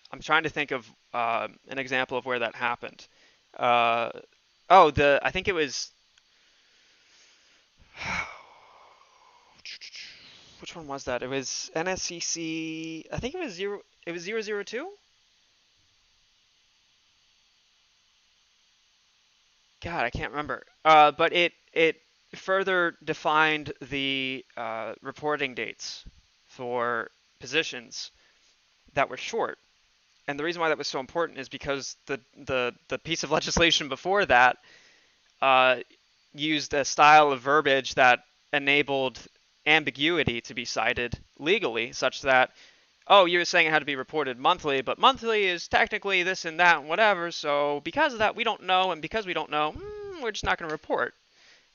I'm trying to think of an example of where that happened. Uh, I think it was which one was that? It was NSCC. I think it was zero. It was 002. God, I can't remember. But it further defined the reporting dates for positions that were short. And the reason why that was so important is because the piece of legislation before that uh, used a style of verbiage that enabled ambiguity to be cited legally, such that, oh, you were saying it had to be reported monthly, but monthly is technically this and that and whatever, so because of that, we don't know, and because we don't know, we're just not going to report.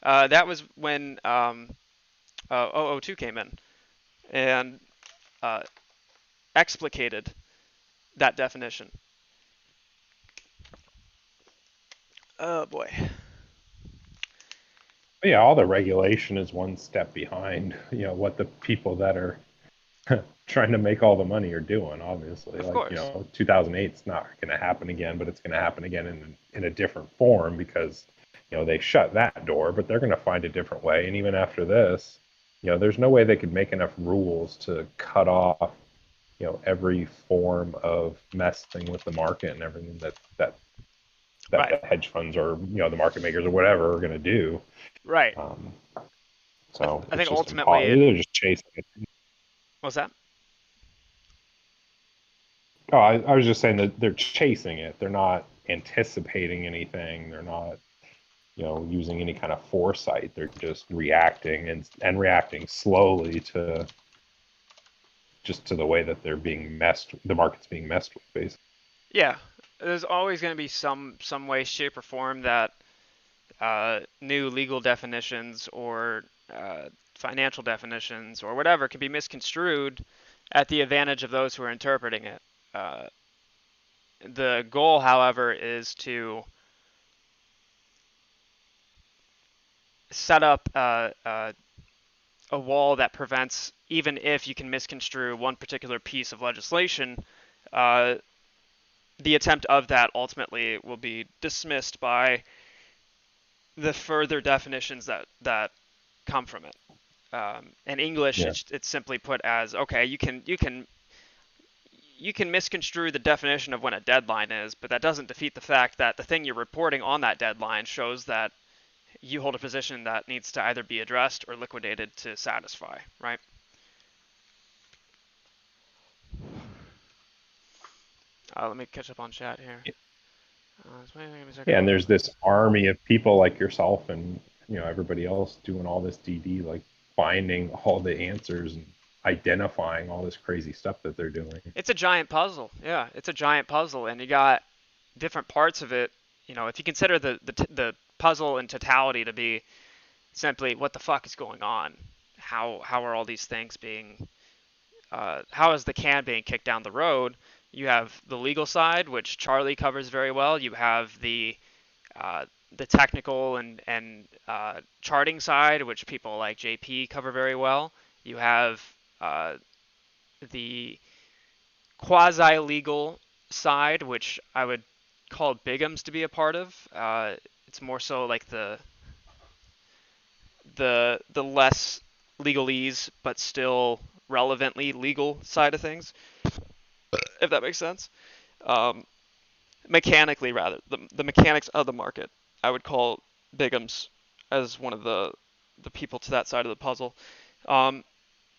That was when 002 came in and uh, explicated that definition. Oh boy. But yeah, all the regulation is one step behind, what the people that are trying to make all the money are doing. Obviously, Of like course. 2008 is not going to happen again, but it's going to happen again in a different form because they shut that door, but they're going to find a different way. And even after this, there's no way they could make enough rules to cut off every form of messing with the market and everything that Right. the hedge funds or the market makers or whatever are going to do. Right. So I it's think just ultimately they're just chasing it. what's that? Oh, I was just saying that they're chasing it. They're not anticipating anything. They're not, using any kind of foresight. They're just reacting and reacting slowly to the way that the market's being messed with, basically. Yeah, there's always going to be some way, shape, or form that new legal definitions or financial definitions or whatever can be misconstrued at the advantage of those who are interpreting it. Uh, the goal, however, is to set up a wall that prevents, even if you can misconstrue one particular piece of legislation, uh, the attempt of that ultimately will be dismissed by the further definitions that come from it. In English, Yeah. it's simply put as, okay, you can misconstrue the definition of when a deadline is, but that doesn't defeat the fact that the thing you're reporting on that deadline shows that you hold a position that needs to either be addressed or liquidated to satisfy, right? Let me catch up on chat here. Yeah, and there's this army of people like yourself and everybody else doing all this DD, like finding all the answers and identifying all this crazy stuff that they're doing. It's a giant puzzle. Yeah, it's a giant puzzle, and you got different parts of it. If you consider the puzzle in totality to be simply what the fuck is going on, how are all these things being, how is the can being kicked down the road? You have the legal side, which Charlie covers very well. You have the technical and charting side, which people like JP cover very well. You have the quasi-legal side, which I would call Bigham's to be a part of. It's more so like the less legalese but still relevantly legal side of things, if that makes sense. Um, Mechanically, rather, the mechanics of the market, I would call Bigham's as one of the people to that side of the puzzle. Um,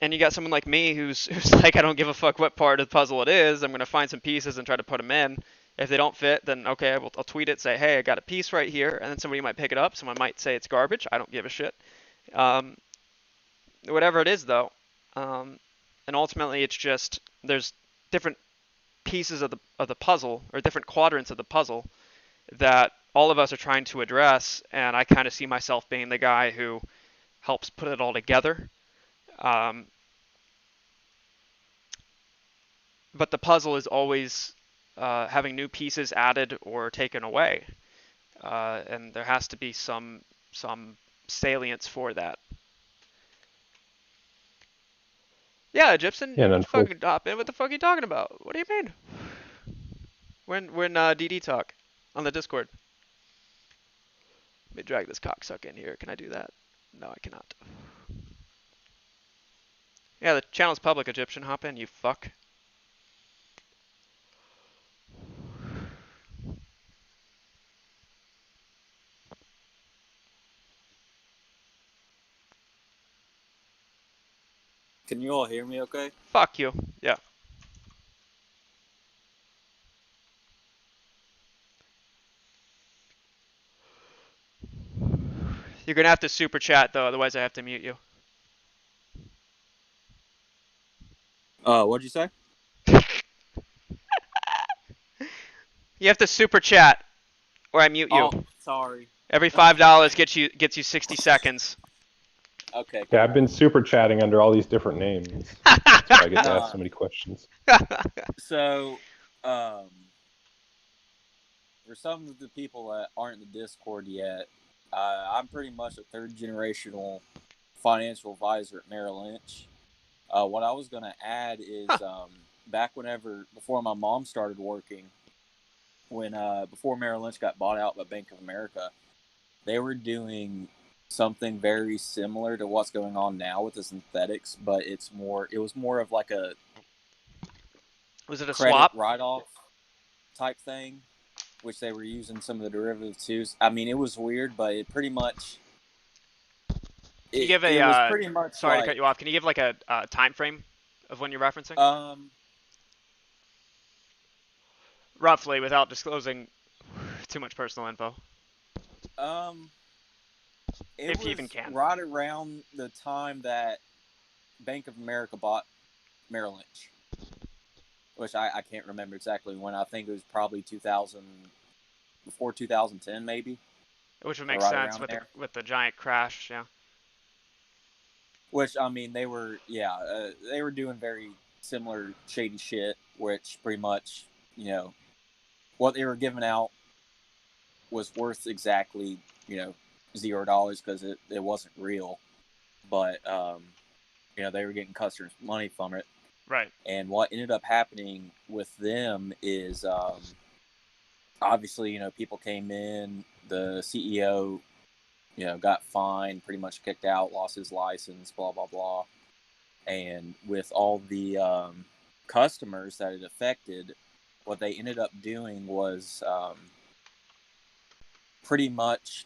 and you got someone like me who's like, I don't give a fuck what part of the puzzle it is. I'm gonna find some pieces and try to put them in. If they don't fit, then okay, I'll tweet it, say, hey, I got a piece right here, and then somebody might pick it up. Someone might say it's garbage. I don't give a shit. Um, Whatever it is, though, and ultimately it's just there's different pieces of the puzzle or different quadrants of the puzzle that all of us are trying to address, and I kind of see myself being the guy who helps put it all together. Um, but the puzzle is always having new pieces added or taken away, and there has to be some salience for that. Yeah, Egyptian, Yeah, and you fucking hop in. What the fuck are you talking about? What do you mean? When DD talk on the Discord. Let me drag this cocksucker in here. Can I do that? No, I cannot. Yeah, the channel's public, Egyptian. Hop in, you fuck. Can you all hear me okay? Fuck you. Yeah. You're gonna have to super chat though, otherwise I have to mute you. What'd you say? You have to super chat, or I mute you. Oh, sorry. Every $5 gets you 60 seconds. Okay. Yeah, I've been super chatting under all these different names. That's why I get to ask so many questions. So, for some of the people that aren't in the Discord yet, I'm pretty much a third generational financial advisor at Merrill Lynch. What I was going to add is back before my mom started working, before Merrill Lynch got bought out by Bank of America, they were doing something very similar to what's going on now with the synthetics, but it was more of like a Was it a credit swap? write-off type thing, which they were using some of the derivatives too. I mean, it was weird, but it pretty much Can you give it was pretty much sorry like, to cut you off. Can you give like a time frame of when you're referencing? Roughly, without disclosing too much personal info. It if was you even can. right around the time that Bank of America bought Merrill Lynch, which I can't remember exactly when. I think it was probably 2000, before 2010 maybe. Which would make right sense with the giant crash, yeah. Which, I mean, they were doing very similar shady shit, which pretty much, what they were giving out was worth exactly, $0 because it wasn't real. But, they were getting customers' money from it. Right. And what ended up happening with them is obviously, people came in. The CEO, got fined, pretty much kicked out, lost his license, blah blah blah. And with all the customers that it affected, what they ended up doing was pretty much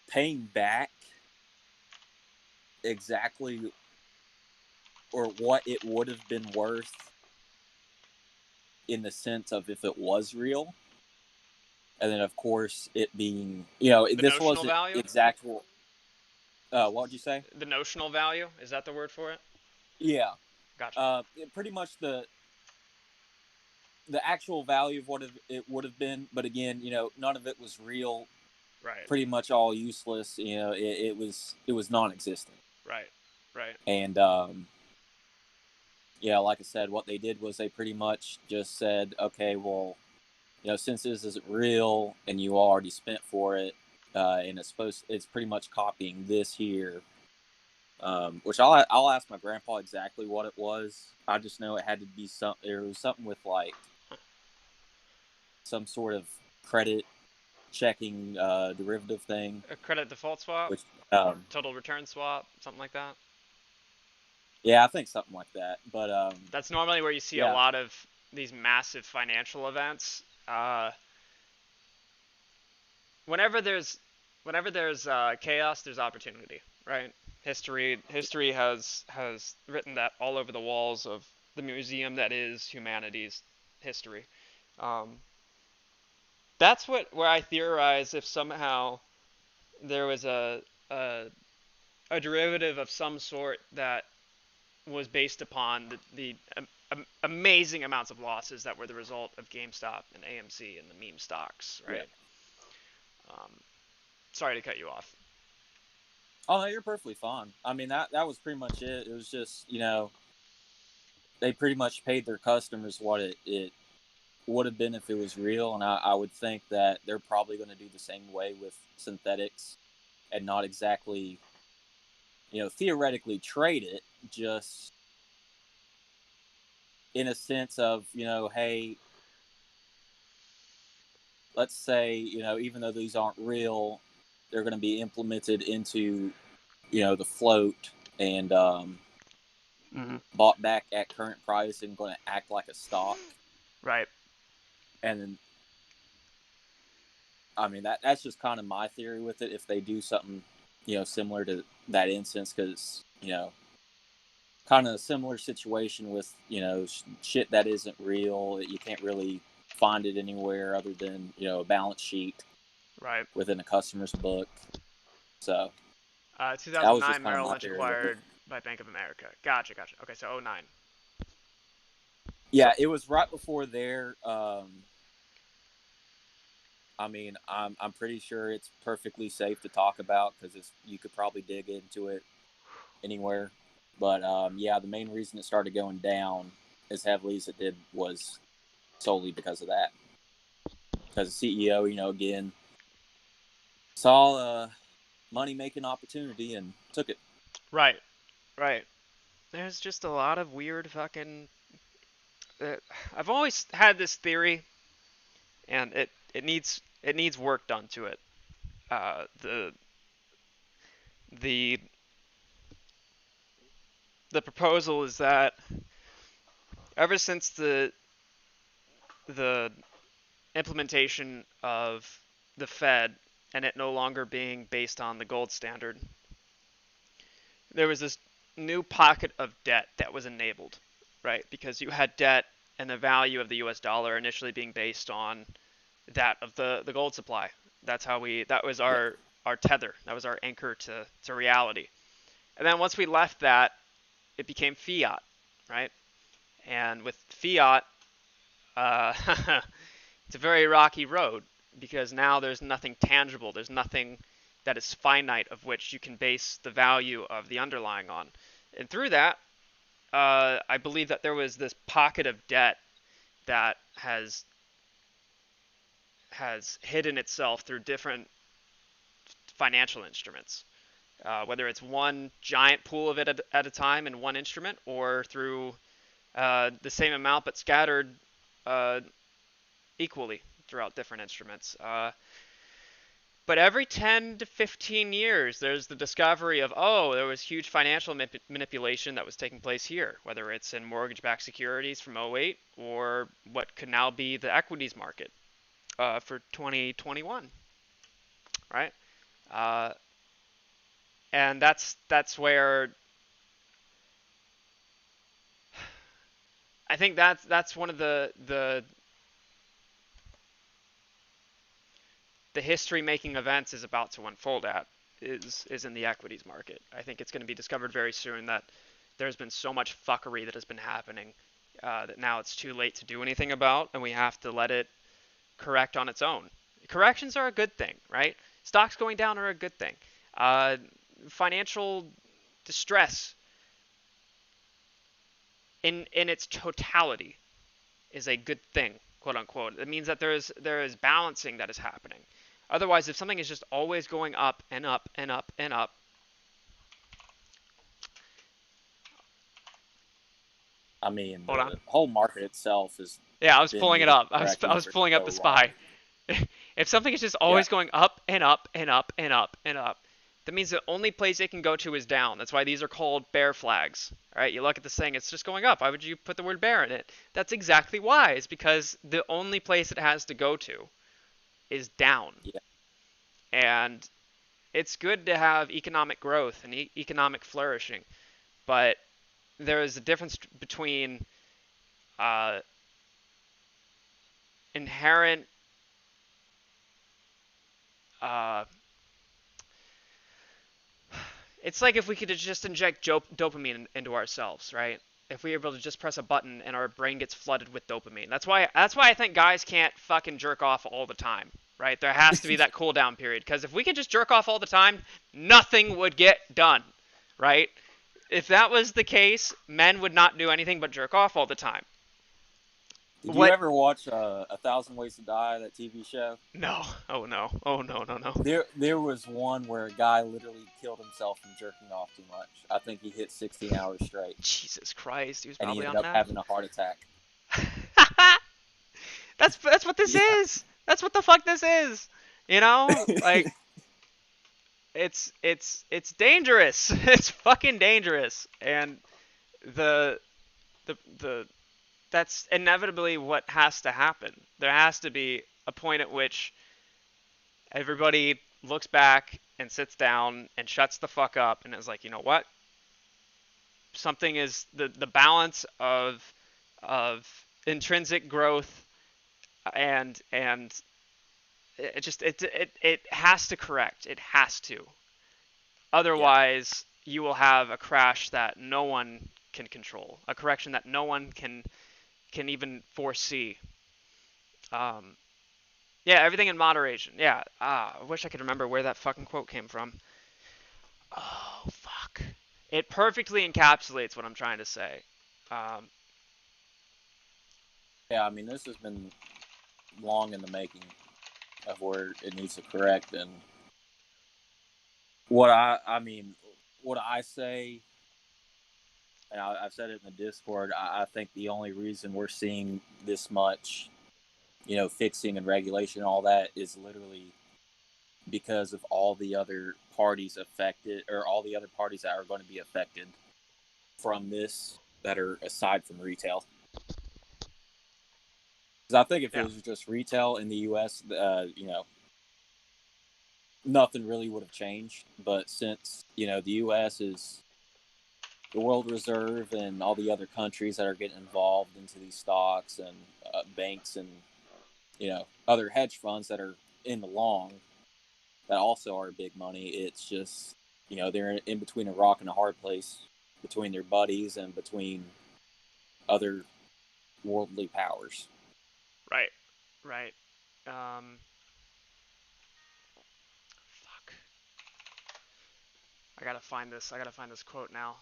paying back exactly or what it would have been worth in the sense of if it was real. And then, of course, it being, The this notional wasn't value? exact. What would you say? The notional value? Is that the word for it? Yeah. Gotcha. Pretty much the actual value of what it would have been, but again, none of it was real. Right. Pretty much all useless. It was non-existent. Right. Right. And yeah, like I said, what they did was they pretty much just said, okay, well, since this isn't real and you already spent for it, and it's pretty much copying this here. Which I'll ask my grandpa exactly what it was. I just know it had to be it was something with like some sort of credit checking derivative thing. A credit default swap? Which Total return swap? Something like that? yeah, I think something like that. But That's normally where you see a yeah, lot of these massive financial events. Whenever there's chaos, there's opportunity, right? History has written that all over the walls of the museum that is humanity's history. Um, that's where I theorize if somehow there was a derivative of some sort that was based upon the amazing amounts of losses that were the result of GameStop and AMC and the meme stocks, yeah. right? Um, sorry to cut you off. Oh no, you're perfectly fine. I mean that was pretty much it. It was just they pretty much paid their customers what it would have been if it was real, and I would think that they're probably going to do the same way with synthetics, and not exactly theoretically trade it, just in a sense of hey, let's say even though these aren't real, they're going to be implemented into the float and Mm-hmm. bought back at current price and going to act like a stock. Right. And then, I mean, that's just kind of my theory with it. If they do something, similar to that instance, because, kind of a similar situation with, shit that isn't real. You can't really find it anywhere other than, a balance sheet Right. within a customer's book. So that was just 2009, kind of Merrill my Lynch theory with it. acquired by Bank of America. Gotcha. Okay, so '09. Yeah, it was right before there. I mean, I'm pretty sure it's perfectly safe to talk about because you could probably dig into it anywhere. But yeah, the main reason it started going down as heavily as it did was solely because of that. Because the CEO, again, saw a money making opportunity and took it. Right. Right. There's just a lot of weird fucking. Uh, I've always had this theory, and it needs work done to it. Uh, the the the proposal is that ever since the implementation of the Fed and it no longer being based on the gold standard, there was this new pocket of debt that was enabled, right? Because you had debt and the value of the US dollar initially being based on that of the gold supply. That was Yeah, our tether. That was our anchor to reality. And then once we left that, it became fiat, right? And with fiat, uh, it's a very rocky road because now there's nothing tangible. There's nothing that is finite of which you can base the value of the underlying on. And through that, I believe that there was this pocket of debt that has hidden itself through different financial instruments, whether it's one giant pool of it at a time in one instrument, or through the same amount but scattered uh, equally throughout different instruments. But every 10 to 15 years, there's the discovery of, oh, there was huge financial manipulation that was taking place here, whether it's in mortgage-backed securities from '08 or what could now be the equities market for 2021, right? Uh, and that's where I think that's one of the history-making events is about to unfold at is in the equities market. I think it's going to be discovered very soon that there's been so much fuckery that has been happening that now it's too late to do anything about, and we have to let it correct on its own. Corrections are a good thing, right? Stocks going down are a good thing. Uh, Financial distress in its totality is a good thing, quote unquote. It means that there is balancing that is happening. Otherwise, if something is just always going up and up and up and up, I mean, hold on. the whole market itself has Yeah, I was been pulling it needing up. I correcting was for pulling up so the long. SPY. If something is just Yeah, always going up and up and up and up and up, that means the only place it can go to is down. That's why these are called bear flags. All right, you look at this thing, it's just going up. Why would you put the word bear in it? That's exactly why. It's because the only place it has to go to is down. yeah, And it's good to have economic growth and economic flourishing, but there is a difference between uh, inherent uh, it's like if we could just inject dopamine into ourselves, right? If we were able to just press a button and our brain gets flooded with dopamine. That's why I think guys can't fucking jerk off all the time, right? There has to be that cool down period, because if we could just jerk off all the time, nothing would get done, right? If that was the case, men would not do anything but jerk off all the time. Did you What? ever watch A Thousand Ways to Die, that TV show? No. Oh no. Oh no, no, no. There was one where a guy literally killed himself from jerking off too much. I think he hit 16 hours straight, Jesus Christ, he was and he probably ended on up meth. having a heart attack. That's what this Yeah, is. That's what the fuck this is. You know? Like it's dangerous. It's fucking dangerous. And the the that's inevitably what has to happen. There has to be a point at which everybody looks back and sits down and shuts the fuck up and is like, you know what? Something is the balance of intrinsic growth and it has to correct. It has to. yeah, Otherwise, you will have a crash that no one can control, a correction that no one can even foresee. Um, yeah, everything in moderation. Yeah. I wish I could remember where that fucking quote came from. Oh fuck. It perfectly encapsulates what I'm trying to say. Um, yeah. I mean, this has been long in the making of where it needs to correct, and I mean, what I say, and I've said it in the Discord. I think the only reason we're seeing this much, fixing and regulation and all that is literally because of all the other parties affected, or all the other parties that are going to be affected from this that are aside from retail. Because I think if it yeah. was just retail in the U.S., nothing really would have changed. But since the U.S. is the world reserve and all the other countries that are getting involved into these stocks and banks and other hedge funds that are in the long that also are big money. It's just they're in between a rock and a hard place between their buddies and between other worldly powers. Right. Right. Um, fuck. I gotta find this. I gotta find this quote now.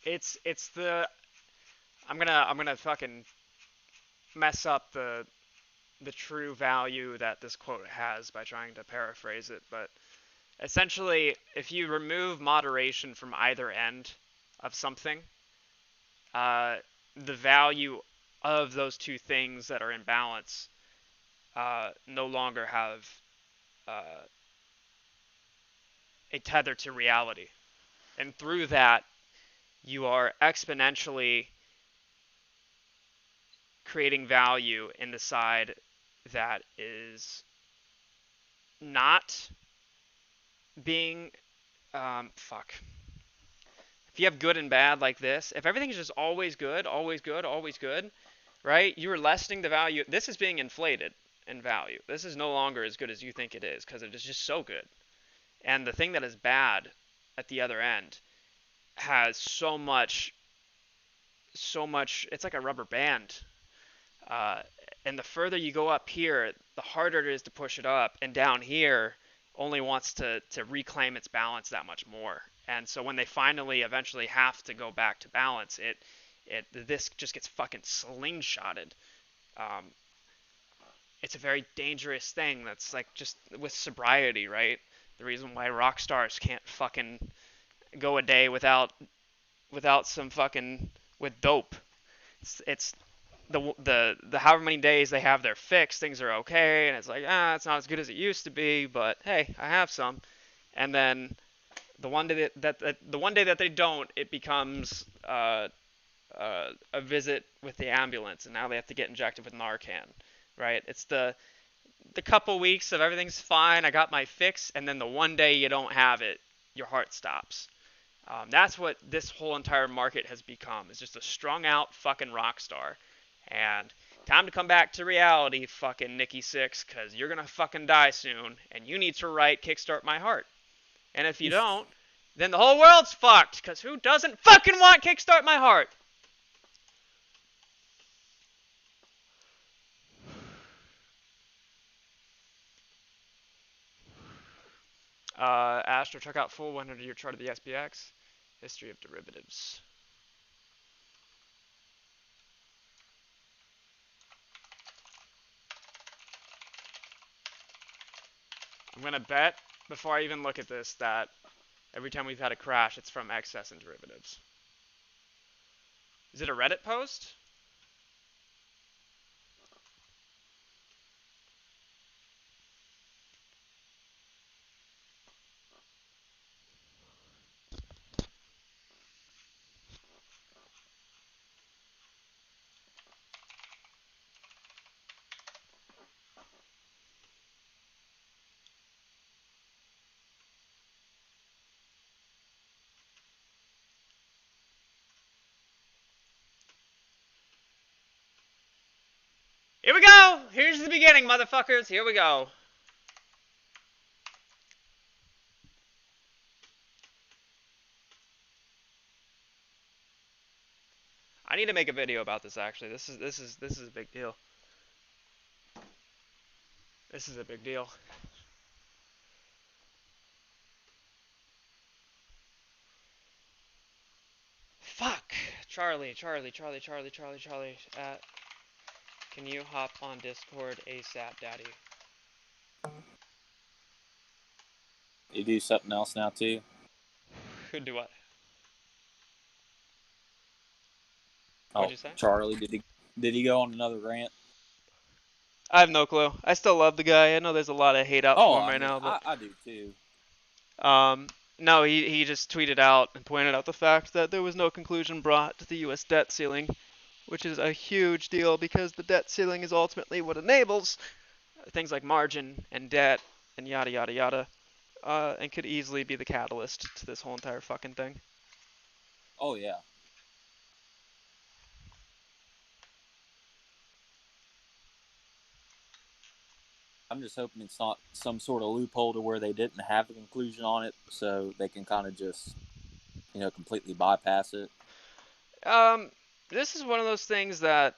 it's the I'm gonna fucking mess up the true value that this quote has by trying to paraphrase it, but essentially, if you remove moderation from either end of something, uh, the value of those two things that are in balance no longer have uh, a tether to reality. And through that, you are exponentially creating value in the side that is not being fuck. If you have good and bad like this, if everything is just always good, always good, always good, right? You're lessening the value. This is being inflated in value. This is no longer as good as you think it is because it is just so good. And the thing that is bad at the other end has so much. It's like a rubber band. Uh, and the further you go up here, the harder it is to push it up. And down here, only wants to reclaim its balance that much more. And so when they finally eventually have to go back to balance, this just gets fucking slingshotted. Um, it's a very dangerous thing. That's like just with sobriety, right? The reason why rock stars can't fucking go a day without some fucking with dope. It's the however many days they have their fix, things are okay, and it's like it's not as good as it used to be, but hey, I have some. And then the one day the one day that they don't, it becomes a visit with the ambulance, and now they have to get injected with Narcan, right? It's the couple weeks of everything's fine, I got my fix, and then the one day you don't have it, your heart stops. That's what this whole entire market has become. It's just a strung out fucking rock star. And time to come back to reality, fucking Nikki Six, because you're gonna fucking die soon, and you need to write Kickstart My Heart. And if you don't, then the whole world's fucked, because who doesn't fucking want Kickstart My Heart? Astro, check out full 100-year chart of the SPX. History of derivatives. I'm going to bet, before I even look at this, that every time we've had a crash, it's from excess in derivatives. Is it a Reddit post? Here we go! Here's the beginning, motherfuckers. Here we go. I need to make a video about this actually. This is a big deal. This is a big deal. Fuck. Charlie. Can you hop on Discord ASAP, Daddy? You do something else now too? Could do what? Oh, What'd you say? Charlie, did he go on another rant? I have no clue. I still love the guy. I know there's a lot of hate out Oh, for him I right mean, now, but I do too. no, he just tweeted out and pointed out the fact that there was no conclusion brought to the U.S. debt ceiling, which is a huge deal because the debt ceiling is ultimately what enables things like margin and debt and yada yada yada, and could easily be the catalyst to this whole entire fucking thing. Oh yeah. I'm just hoping it's not some sort of loophole to where they didn't have a conclusion on it, so they can kind of just, completely bypass it. This is one of those things that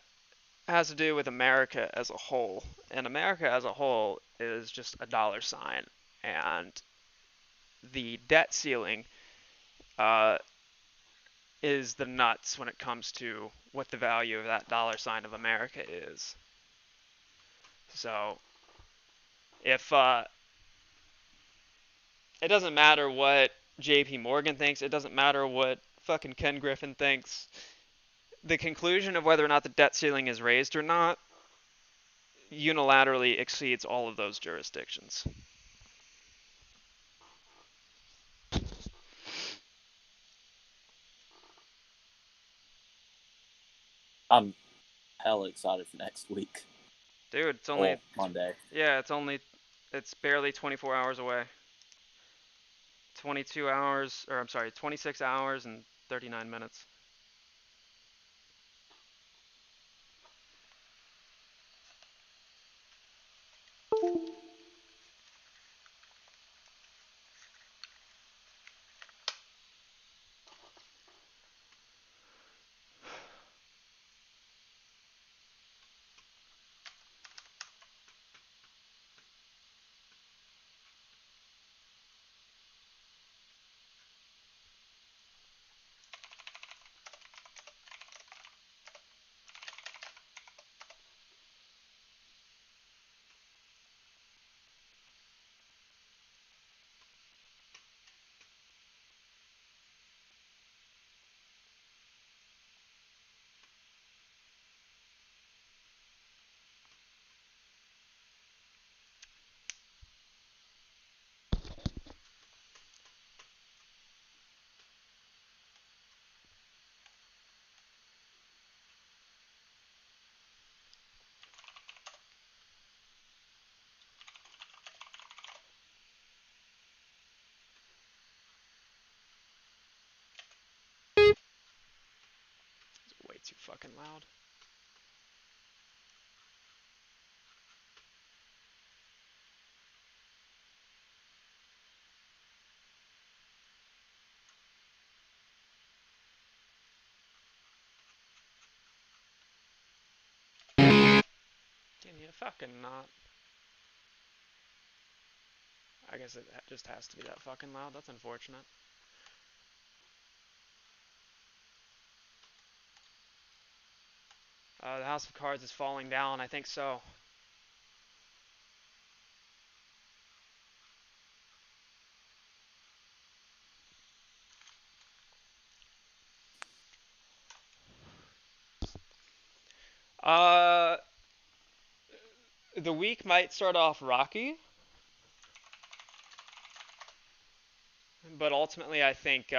has to do with America as a whole, and America as a whole is just a dollar sign, and the debt ceiling uh, is the nuts when it comes to what the value of that dollar sign of America is. So if it doesn't matter what JP Morgan thinks, it doesn't matter what fucking Ken Griffin thinks, the conclusion of whether or not the debt ceiling is raised or not unilaterally exceeds all of those jurisdictions. I'm hella excited for next week. Dude, it's only Monday. Yeah, it's barely 24 hours away. 22 hours, or I'm sorry, 26 hours and 39 minutes. It's way too fucking loud. Damn you, fucking not. I guess it just has to be that fucking loud. That's unfortunate. The House of Cards is falling down. I think so. Uh, the week might start off rocky, but ultimately I think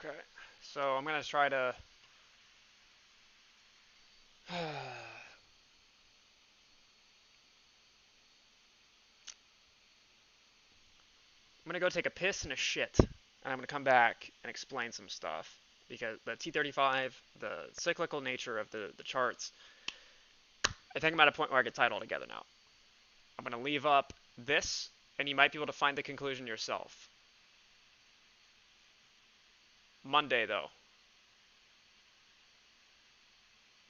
Okay. So I'm gonna try to. I'm gonna go take a piss and a shit, and I'm gonna come back and explain some stuff because the T35, the cyclical nature of the charts. I think I'm at a point where I get tied all together now. I'm gonna leave up this, and you might be able to find the conclusion yourself. Monday though.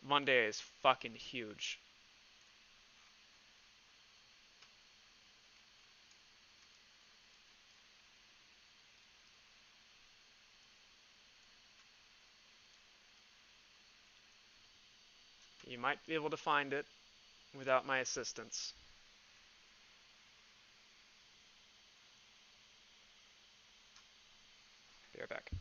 Monday is fucking huge. You might be able to find it without my assistance. Be right back.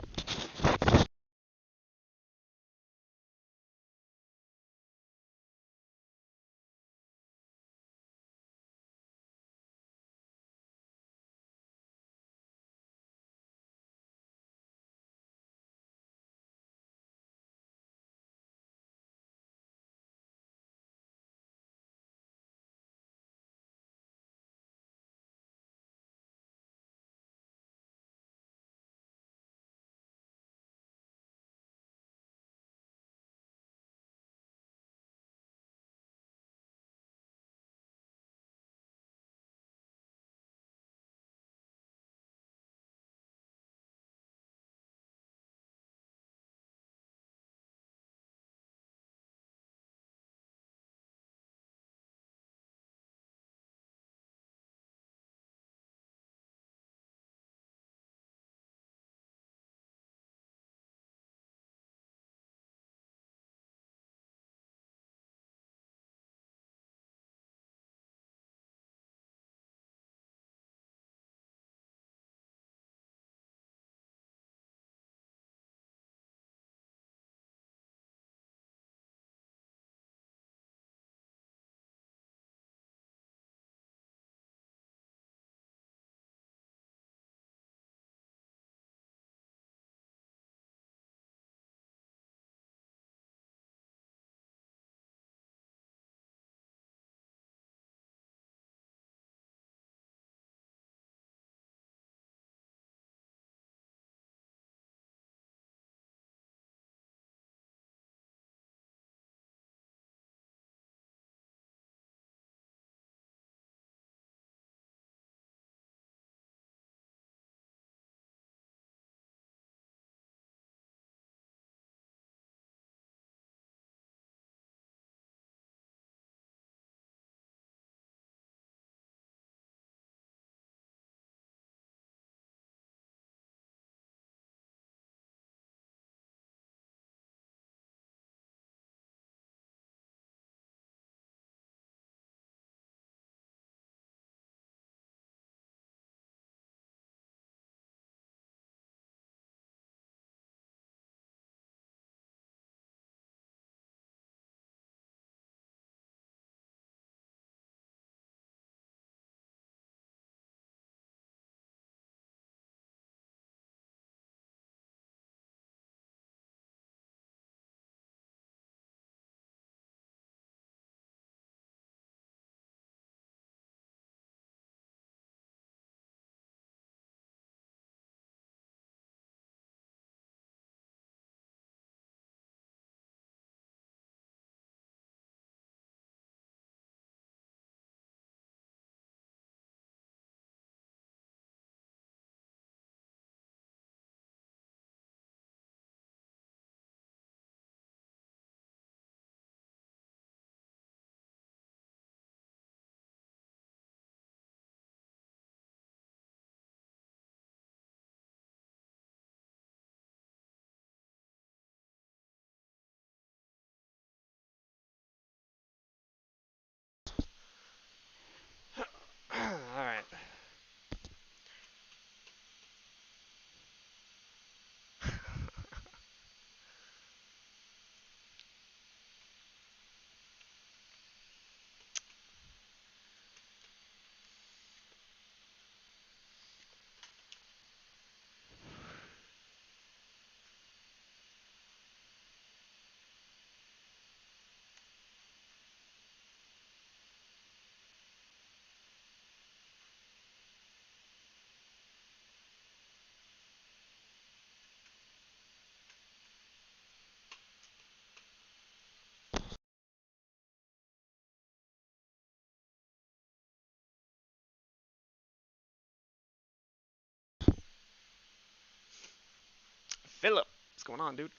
Philip, what's going on, dude?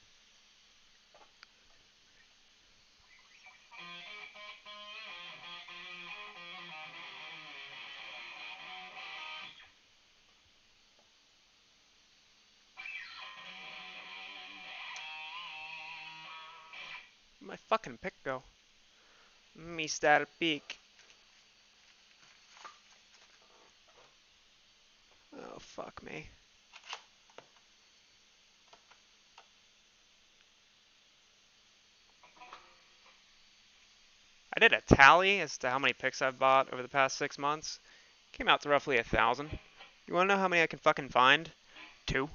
Where'd my fucking pick go? Mr. Peak. Oh, fuck me. I did a tally as to how many picks I've bought over the past 6 months. Came out to roughly 1,000. You wanna know how many I can fucking find? 2.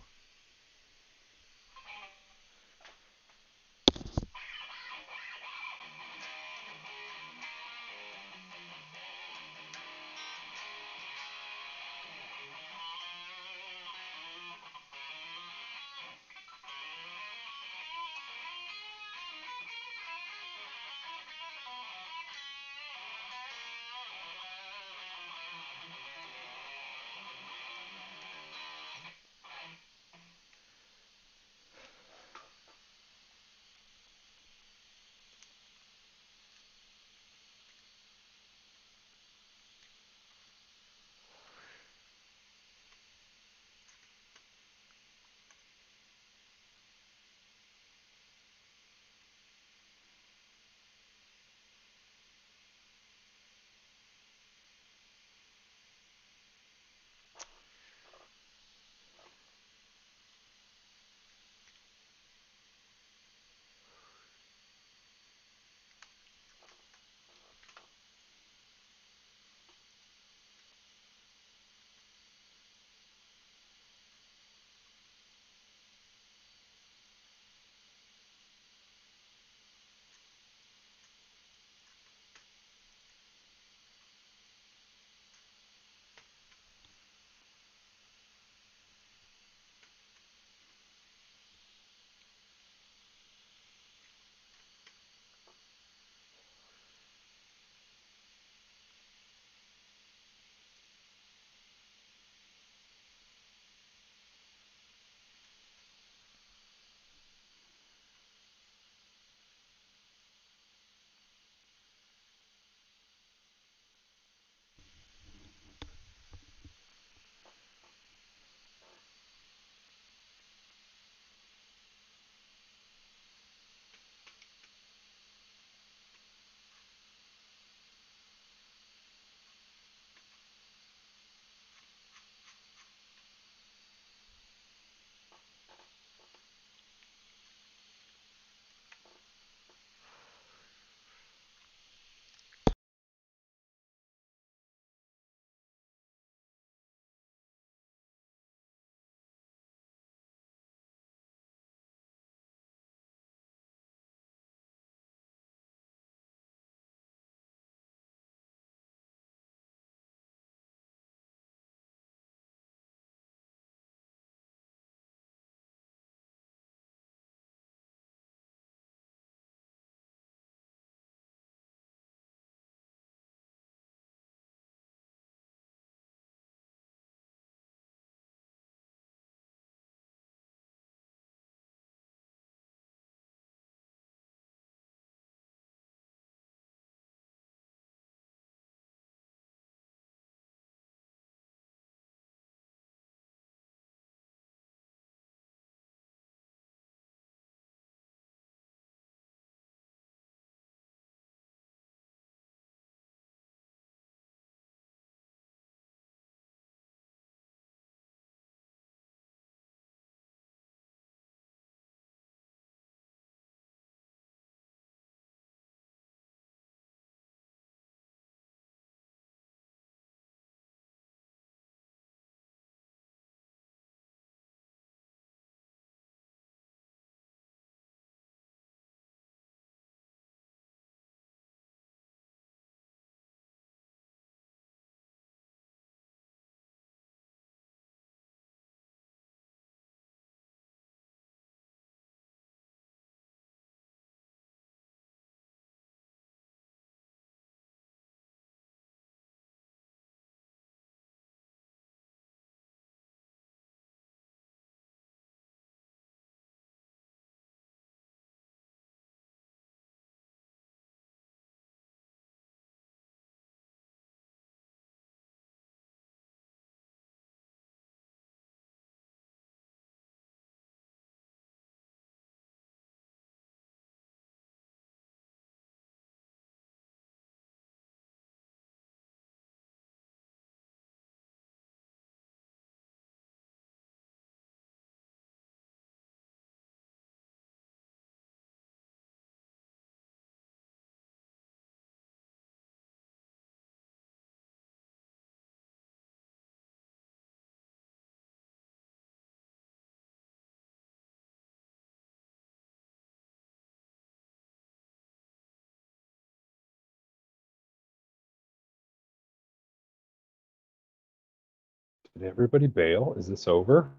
Did everybody bail? Is this over?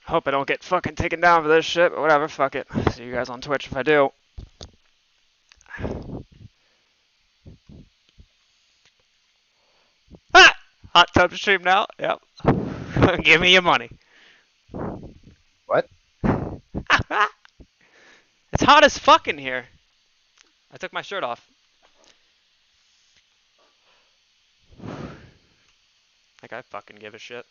Hope I don't get fucking taken down for this shit, but whatever, fuck it. See you guys on Twitch if I do. Ah! Hot tub stream now? Yep. Give me your money. What? It's hot as fuck in here. I took my shirt off. Like I fucking give a shit.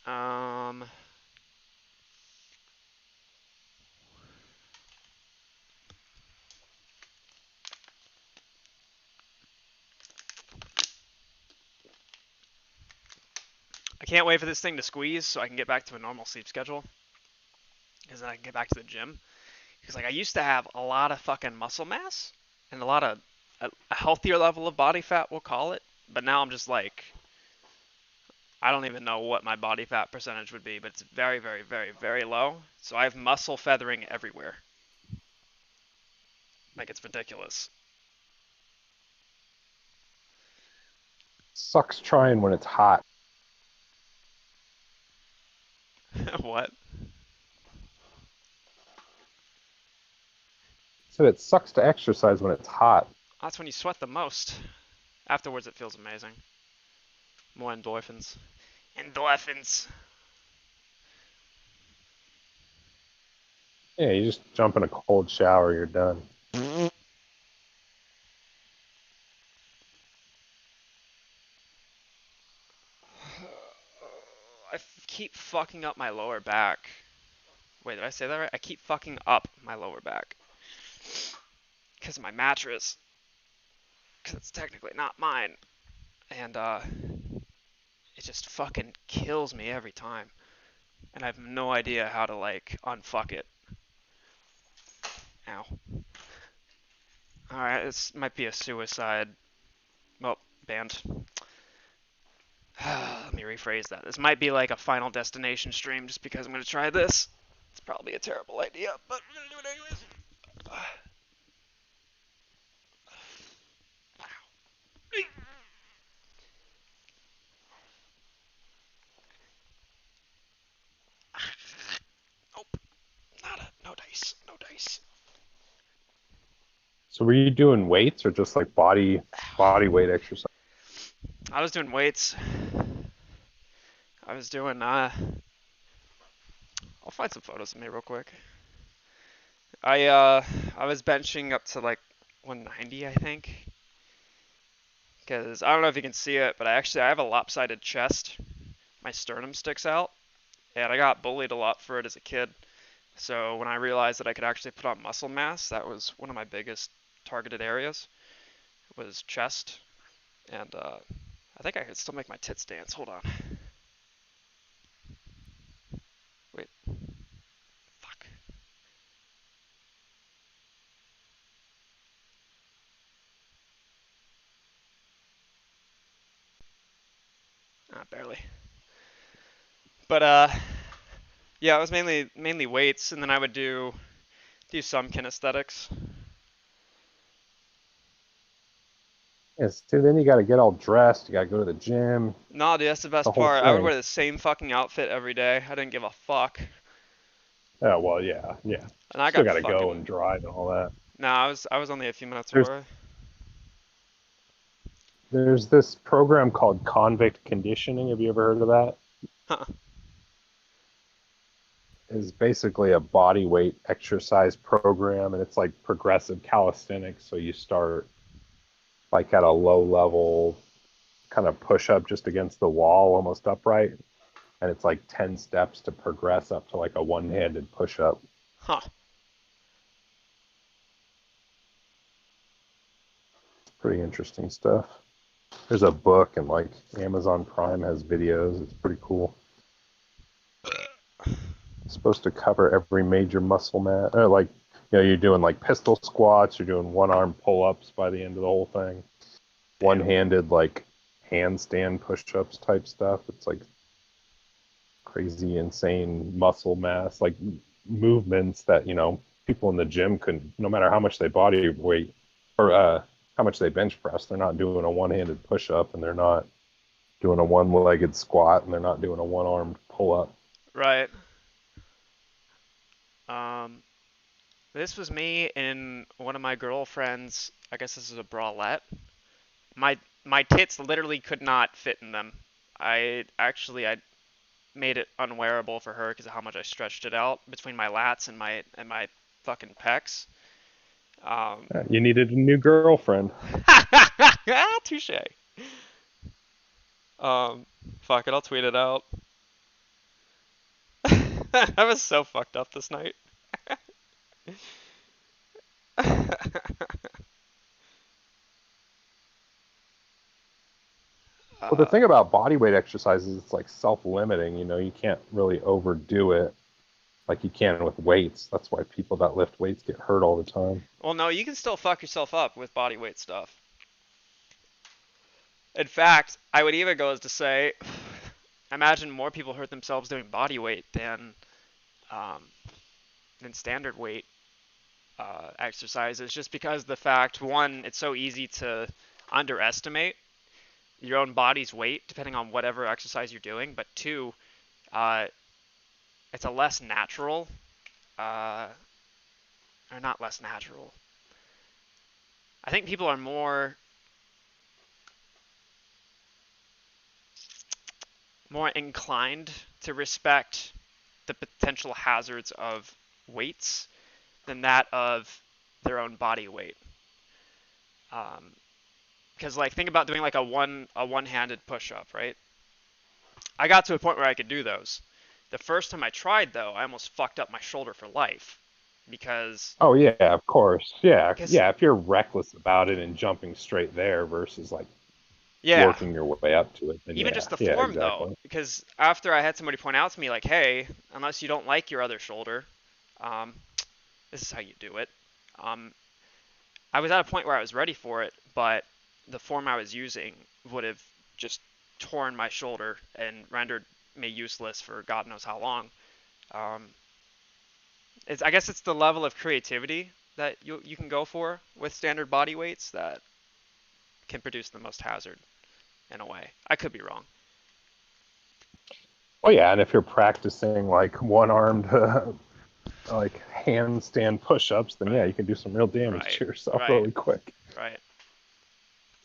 Um, I can't wait for this thing to squeeze so I can get back to a normal sleep schedule. Because then I can get back to the gym. Because like I used to have a lot of fucking muscle mass and a lot of a healthier level of body fat, we'll call it. But now I'm just like, I don't even know what my body fat percentage would be, but it's very, very, very, very low. So I have muscle feathering everywhere. Like it's ridiculous. Sucks trying when it's hot. What? So it sucks to exercise when it's hot. That's when you sweat the most. Afterwards, it feels amazing. More endorphins. Endorphins. Yeah, you just jump in a cold shower, you're done. I keep fucking up my lower back. Wait, did I say that right? I keep fucking up my lower back. Because of my mattress. Because it's technically not mine. And, it just fucking kills me every time. And I have no idea how to, like, unfuck it. Ow. Alright, this might be a suicide. Well, banned. Let me rephrase that. This might be like a Final Destination stream just because I'm going to try this. It's probably a terrible idea, but I'm going to do it anyways. Nope. No dice. No dice. So were you doing weights or just like body weight exercise? I was doing weights. I was doing, I'll find some photos of me real quick. I was benching up to like 190, I think. Because I don't know if you can see it, but I have a lopsided chest. My sternum sticks out. And I got bullied a lot for it as a kid. So when I realized that I could actually put on muscle mass, that was one of my biggest targeted areas. Was chest. And I think I could still make my tits dance. Hold on. Wait. Fuck. Barely. But yeah, it was mainly weights, and then I would do some kinesthetics. Yes, dude, then you got to get all dressed. You got to go to the gym. Nah, dude, that's the best The whole part. I would thing. wear the same fucking outfit every day. I didn't give a fuck. Oh, well, yeah. And I Still got got to go and fucking. drive and all that. Nah, I was only a few minutes There's away. there's this program called convict conditioning. Have you ever heard of that? Huh. Is basically a body weight exercise program, and it's like progressive calisthenics. So you start like at a low level kind of push up just against the wall, almost upright, and it's like 10 steps to progress up to like a one-handed push up. Huh. Pretty interesting stuff. There's a book, and like Amazon Prime has videos. It's pretty cool. It's supposed to cover every major muscle mass. Like, you're doing like pistol squats. You're doing one-arm pull-ups by the end of the whole thing. One-handed like handstand push-ups type stuff. It's like crazy, insane muscle mass, like movements that people in the gym could, no matter how much they body weight or how much they bench press, they're not doing a one-handed push-up, and they're not doing a one-legged squat, and they're not doing a one-armed pull-up. Right. Um, this was me and one of my girlfriends. I guess this is a bralette. My tits literally could not fit in them. I made it unwearable for her because of how much I stretched it out between my lats and my fucking pecs. You needed a new girlfriend. Touche. Um, Fuck it, I'll tweet it out. I was so fucked up this night. Well, the thing about body weight exercises, it's like self-limiting. You can't really overdo it like you can with weights. That's why people that lift weights get hurt all the time. Well, no, you can still fuck yourself up with body weight stuff. In fact, I would even go as to say, imagine more people hurt themselves doing body weight um, than standard weight exercises, just because the fact, one, it's so easy to underestimate your own body's weight depending on whatever exercise you're doing, but two, uh, it's a less natural, uh, or not less natural. I think people are more inclined to respect the potential hazards of weights than that of their own body weight. Because like think about doing like a one-handed push-up, right? I got to a point where I could do those. The first time I tried though, I almost fucked up my shoulder for life because Oh yeah, of course. Yeah, because yeah. If you're reckless about it and jumping straight there versus like yeah, working your way up to it, then even yeah, just the yeah, form though, exactly. because after I had somebody point out to me like, hey, unless you don't like your other shoulder, um, this is how you do it. Um, I was at a point where I was ready for it, but the form I was using would have just torn my shoulder and rendered me useless for God knows how long. Um, I guess it's the level of creativity that you can go for with standard body weights that can produce the most hazard in a way. I could be wrong. Oh yeah, and if you're practicing like one-armed like handstand push-ups, then yeah, Right. you can do some real damage Right. to yourself Right. really quick. Right.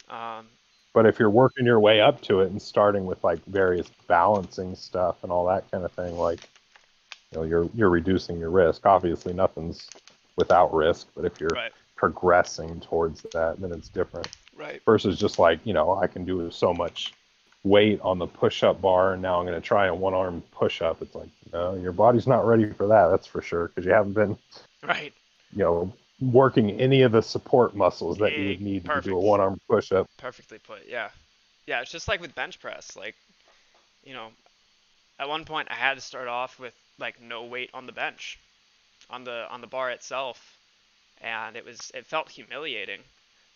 Um, But if you're working your way up to it and starting with like various balancing stuff and all that kind of thing, like you're reducing your risk. Obviously, nothing's without risk, but if you're right. progressing towards that, then it's different. Right. Versus just like I can do so much weight on the push-up bar, and now I'm going to try a one-arm push-up. It's like, no, your body's not ready for that. That's for sure, because you haven't been, Right. working any of the support muscles that you would need to do a Perfect. one-arm push-up. Perfectly put. Yeah. Yeah. It's just like with bench press. Like, you know, at one point I had to start off with like no weight on the bench, on the bar itself, and it felt humiliating.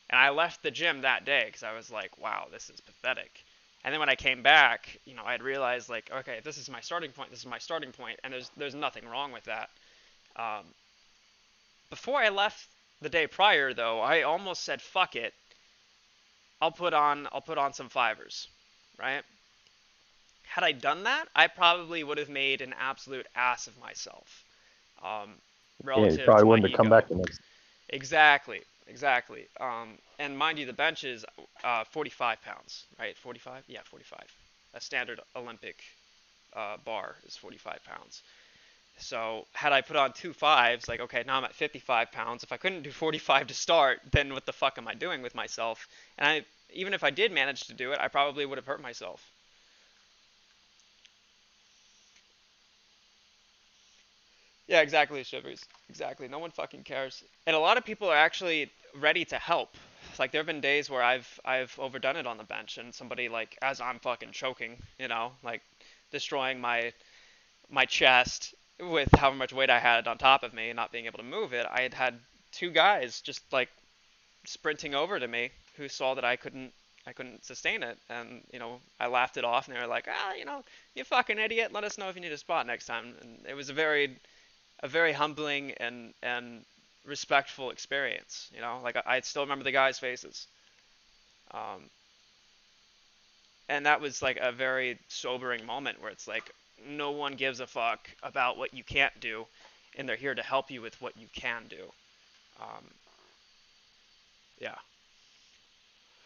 And I left the gym that day because I was like, wow, this is pathetic. And then when I came back, I had realized like, okay, if this is my starting point, this is my starting point, and there's nothing wrong with that. Um, Before I left the day prior, though, I almost said, fuck it, I'll put on some fivers, right? Had I done that, I probably would have made an absolute ass of myself, um, Yeah, you relative probably to my wouldn't have come back ego. the next. Exactly, exactly. And mind you, the bench is 45 pounds, right? 45? Yeah, 45. A standard Olympic bar is 45 pounds. So had I put on two fives, like, okay, now I'm at 55 pounds. If I couldn't do 45 to start, then what the fuck am I doing with myself? And even if I did manage to do it, I probably would have hurt myself. Yeah, exactly, Shivers. Exactly. No one fucking cares. And a lot of people are actually ready to help. like there have been days where I've overdone it on the bench, and somebody like as I'm fucking choking, like destroying my chest with however much weight I had on top of me and not being able to move it. I had two guys just like sprinting over to me who saw that I couldn't sustain it, and I laughed it off, and they were like, you fucking idiot, let us know if you need a spot next time. And it was a very humbling and respectful experience. Like I still remember the guys' faces, um, and that was like a very sobering moment where it's like no one gives a fuck about what you can't do, and they're here to help you with what you can do. Um, yeah.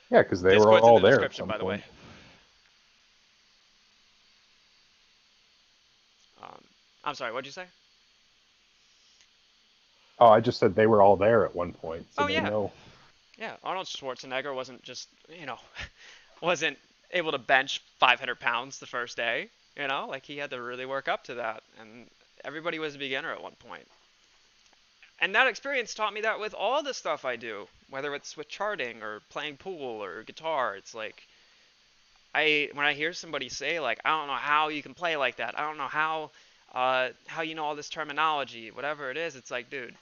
Yeah, because they were Discord's in all the there at description, some by the way. point. Um, I'm sorry, what'd you say? Oh, I just said they were all there at one point, so Oh they yeah, know. yeah. Arnold Schwarzenegger wasn't just wasn't able to bench 500 pounds the first day. Like he had to really work up to that, and everybody was a beginner at one point. And that experience taught me that with all the stuff I do, whether it's with charting or playing pool or guitar. It's like when I hear somebody say like, I don't know how you can play like that. I don't know how you know all this terminology, whatever it is. It's like, dude,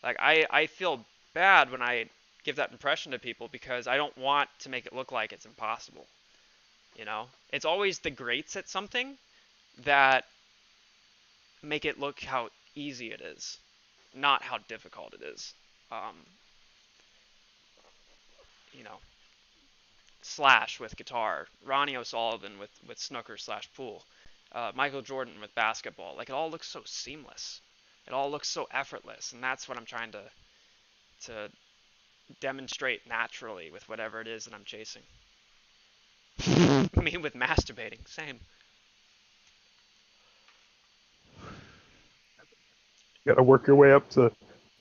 like I feel bad when I give that impression to people because I don't want to make it look like it's impossible. It's always the greats at something that make it look how easy it is, not how difficult it is. Um, you know, Slash with guitar, Ronnie O'Sullivan with snooker slash pool, Michael Jordan with basketball. Like it all looks so seamless. It all looks so effortless, and that's what I'm trying to demonstrate naturally with whatever it is that I'm chasing. Me with masturbating, same. You got to work your way up to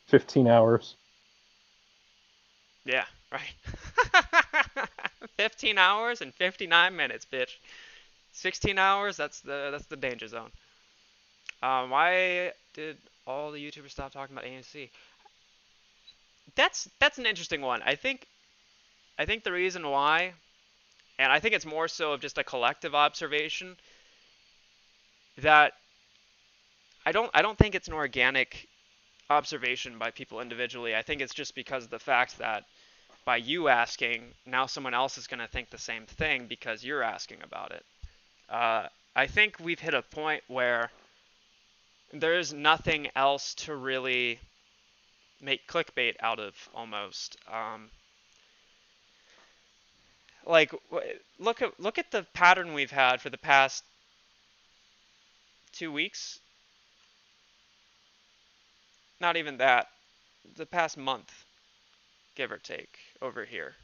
15 hours. Yeah, right. 15 hours and 59 minutes, bitch. 16 hours, that's the danger zone. Why did all the YouTubers stop talking about AMC? That's an interesting one. I think the reason why, and I think it's more so of just a collective observation that I don't think it's an organic observation by people individually. I think it's just because of the fact that by you asking, now someone else is going to think the same thing because you're asking about it. I think we've hit a point where there's nothing else to really make clickbait out of almost. Like look at the pattern we've had for the past 2 weeks. Not even that. The past month, give or take, over here.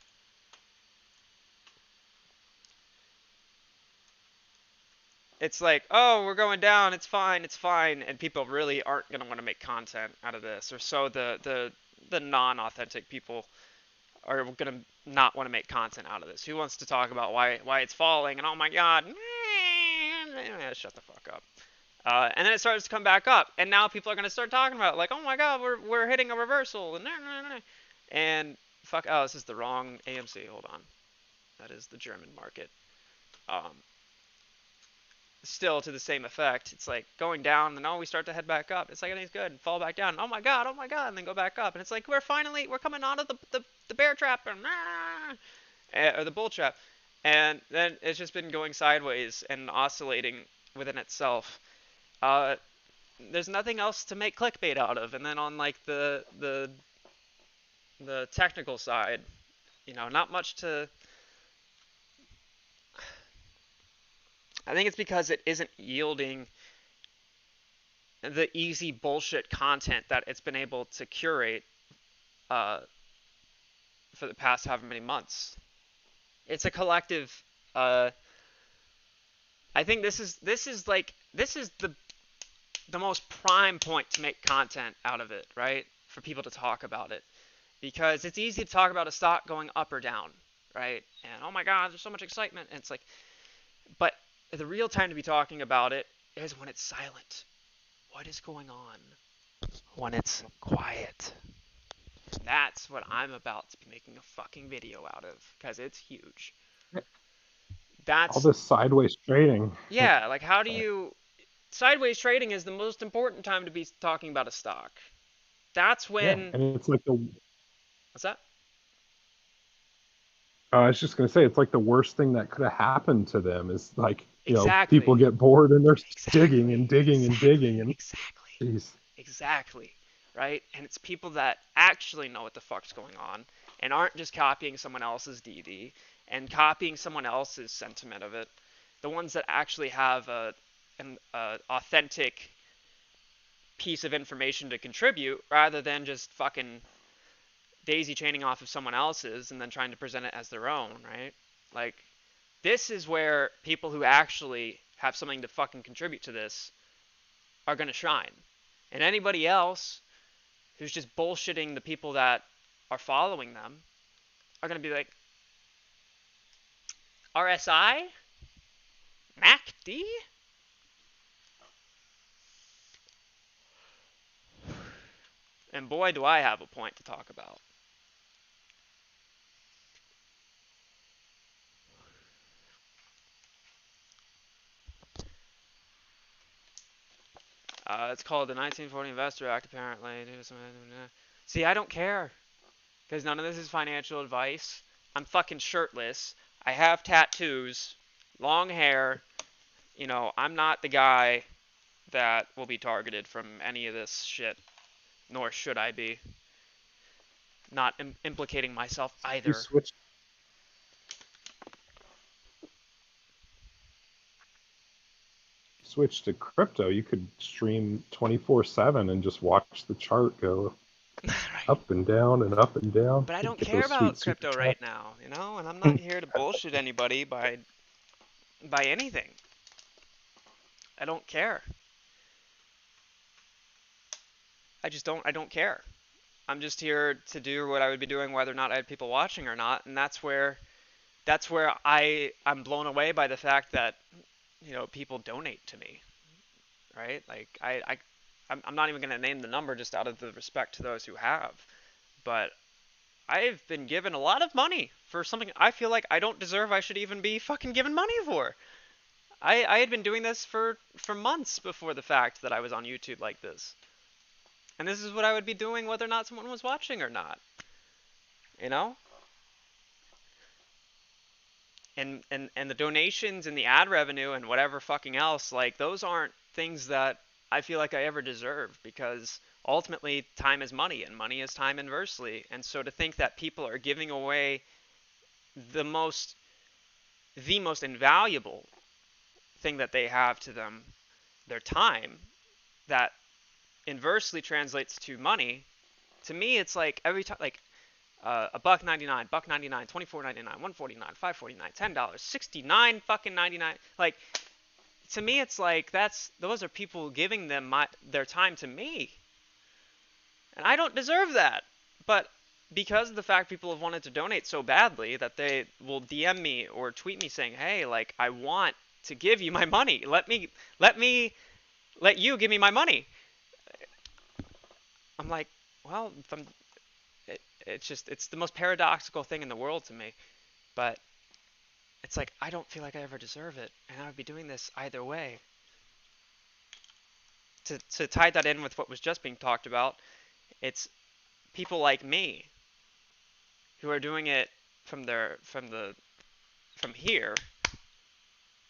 It's like, oh, we're going down. It's fine, and people really aren't gonna want to make content out of this, or so the non-authentic people are gonna not want to make content out of this. Who wants to talk about why it's falling and oh my god, shut the fuck up. And then it starts to come back up, and now people are gonna start talking about it, like, oh my god, we're hitting a reversal, and fuck. Oh, this is the wrong AMC. Hold on, that is the German market. Um, Still to the same effect. It's like going down, and oh, we start to head back up. It's like everything's good, and fall back down. Oh my god, and then go back up, and it's like we're coming out of the bear trap, or the bull trap, and then it's just been going sideways and oscillating within itself. Uh, there's nothing else to make clickbait out of, and then on like the technical side, not much to. I think it's because it isn't yielding the easy bullshit content that it's been able to curate uh, for the past however many months. It's a collective. I think this is the most prime point to make content out of it, right? For people to talk about it, because it's easy to talk about a stock going up or down, right? And oh my god, there's so much excitement, and it's like, but the real time to be talking about it is when it's silent. What is going on? When it's quiet. That's what I'm about to be making a fucking video out of, because it's huge. All That's, this sideways trading. yeah, like how do you, sideways trading is the most important time to be talking about a stock. That's Yeah, when, and it's like the. what's that? I was just gonna say it's like the worst thing that could have happened to them is like people Exactly. get bored and they're digging Exactly. and digging and Exactly. digging and Exactly. jeez. Exactly. Right? And it's people that actually know what the fuck's going on and aren't just copying someone else's DD and copying someone else's sentiment of it. The ones that actually have an authentic piece of information to contribute rather than just fucking daisy chaining off of someone else's and then trying to present it as their own, right? Like, this is where people who actually have something to fucking contribute to this are going to shine. And anybody else who's just bullshitting the people that are following them are going to be like, RSI? MACD? And boy, do I have a point to talk about. It's called the 1940 Investor Act, apparently. See, I don't care. Because none of this is financial advice. I'm fucking shirtless. I have tattoos, long hair. I'm not the guy that will be targeted from any of this shit, nor should I be. Not implicating myself You either. switch to crypto, you could stream 24/7 and just watch the chart go Right. up and down and up and down. But I don't Get care those sweet about super crypto chats. right now, and I'm not here to bullshit anybody by anything. I don't care. I don't care. I'm just here to do what I would be doing whether or not I had people watching or not, and that's where I'm blown away by the fact that people donate to me, right? Like I'm not even going to name the number just out of the respect to those who have, but I've been given a lot of money for something I feel like I don't deserve. I should even be fucking given money for. I had been doing this for months before the fact that I was on YouTube like this, and this is what I would be doing whether or not someone was watching or not. You know, and the donations and the ad revenue and whatever fucking else, like those aren't things that I feel like I ever deserve, because ultimately time is money and money is time inversely. And so to think that people are giving away the most the most invaluable thing that they have to them, their time, that inversely translates to money, to me it's like every time, like a $1.99, $1.99, $24.99, $1.49, $5.49, $10, $69 fucking 99. Like, to me it's like those are people giving their time to me, and I don't deserve that. But because of the fact people have wanted to donate so badly that they will DM me or tweet me saying, "Hey, like I want to give you my money. Let you give me my money." I'm like, well, it's the most paradoxical thing in the world to me. But it's like I don't feel like I ever deserve it, and I would be doing this either way. To tie that in with what was just being talked about, it's people like me who are doing it from here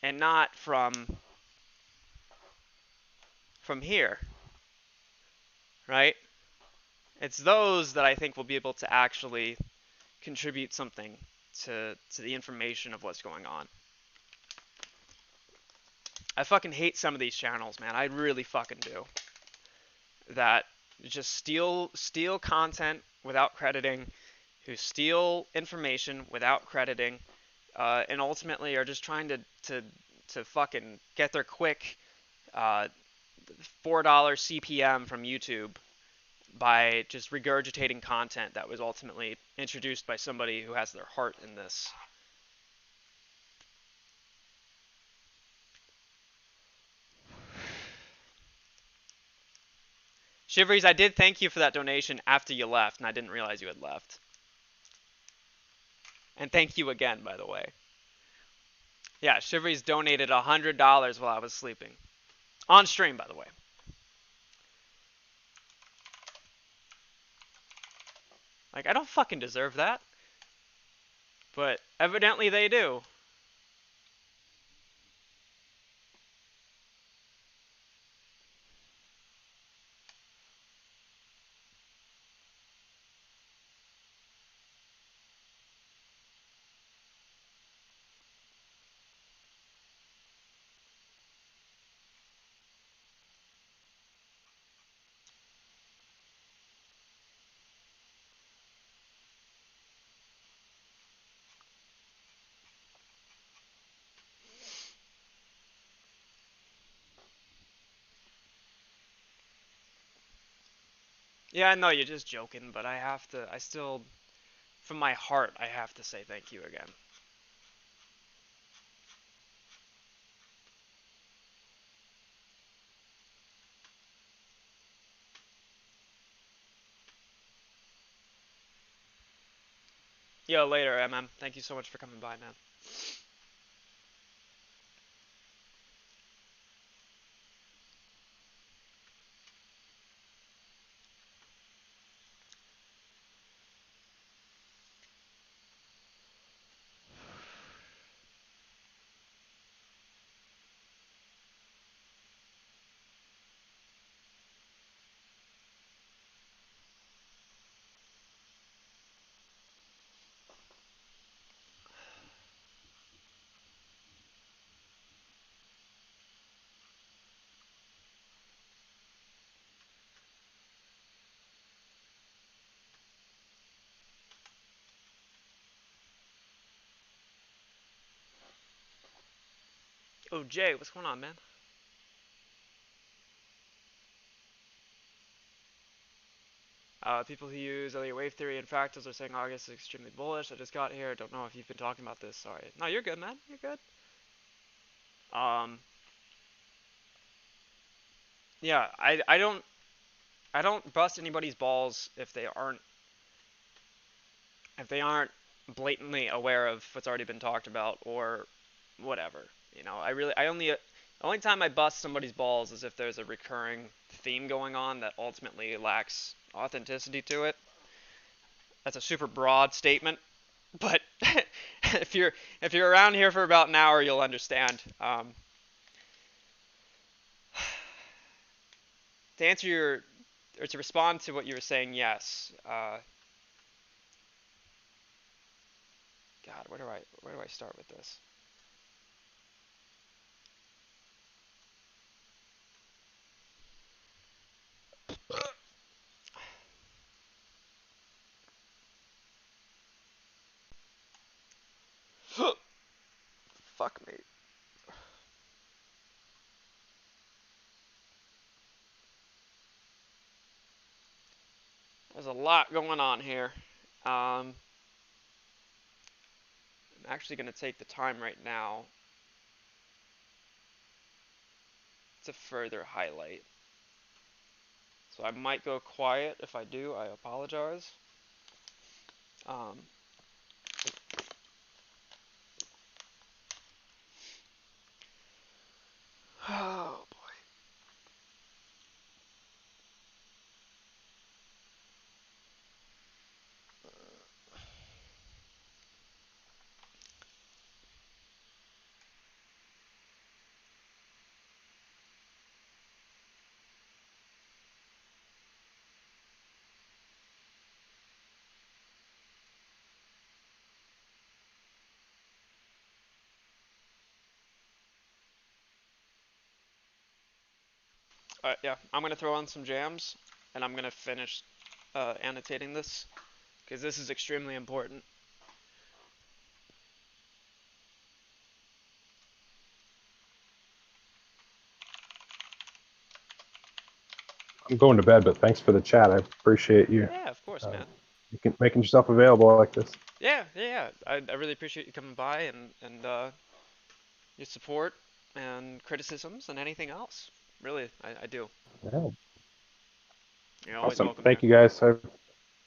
and not from here, right? It's those that I think will be able to actually contribute something to the information of what's going on. I fucking hate some of these channels, man. I really fucking do. That just steal content without crediting, who steal information without crediting, and ultimately are just trying to fucking get their quick uh, $4 CPM from YouTube by just regurgitating content that was ultimately introduced by somebody who has their heart in this. Shiveries, I did thank you for that donation after you left, and I didn't realize you had left. And thank you again, by the way. Yeah, Shiveries donated $100 while I was sleeping. On stream, by the way. Like, I don't fucking deserve that. But evidently they do. Yeah, I know you're just joking, but I still, from my heart, I have to say thank you again. Yo, later, MM. Thank you so much for coming by, man. Oh, Jay, what's going on, man? People who use Elliott wave theory and fractals are saying August is extremely bullish. I just got here. Don't know if you've been talking about this. Sorry. No, you're good, man. You're good. Um, yeah, I don't bust anybody's balls if they aren't blatantly aware of what's already been talked about or whatever. You know, I only the only time I bust somebody's balls is if there's a recurring theme going on that ultimately lacks authenticity to it. That's a super broad statement, but if you're around here for about an hour, you'll understand. To answer your or to respond to what you were saying, yes. God, where do I start with this? Fuck me. There's a lot going on here. I'm actually going to take the time right now to further highlight. So I might go quiet. If I do, I apologize. Um, oh boy. Yeah, I'm going to throw on some jams, and I'm going to finish annotating this, because this is extremely important. I'm going to bed, but thanks for the chat. I appreciate you Yeah, of course, man. making yourself available like this. Yeah. I really appreciate you coming by and your support and criticisms and anything else. Really, I do. Yeah. You're always Awesome. welcome Thank here. you guys.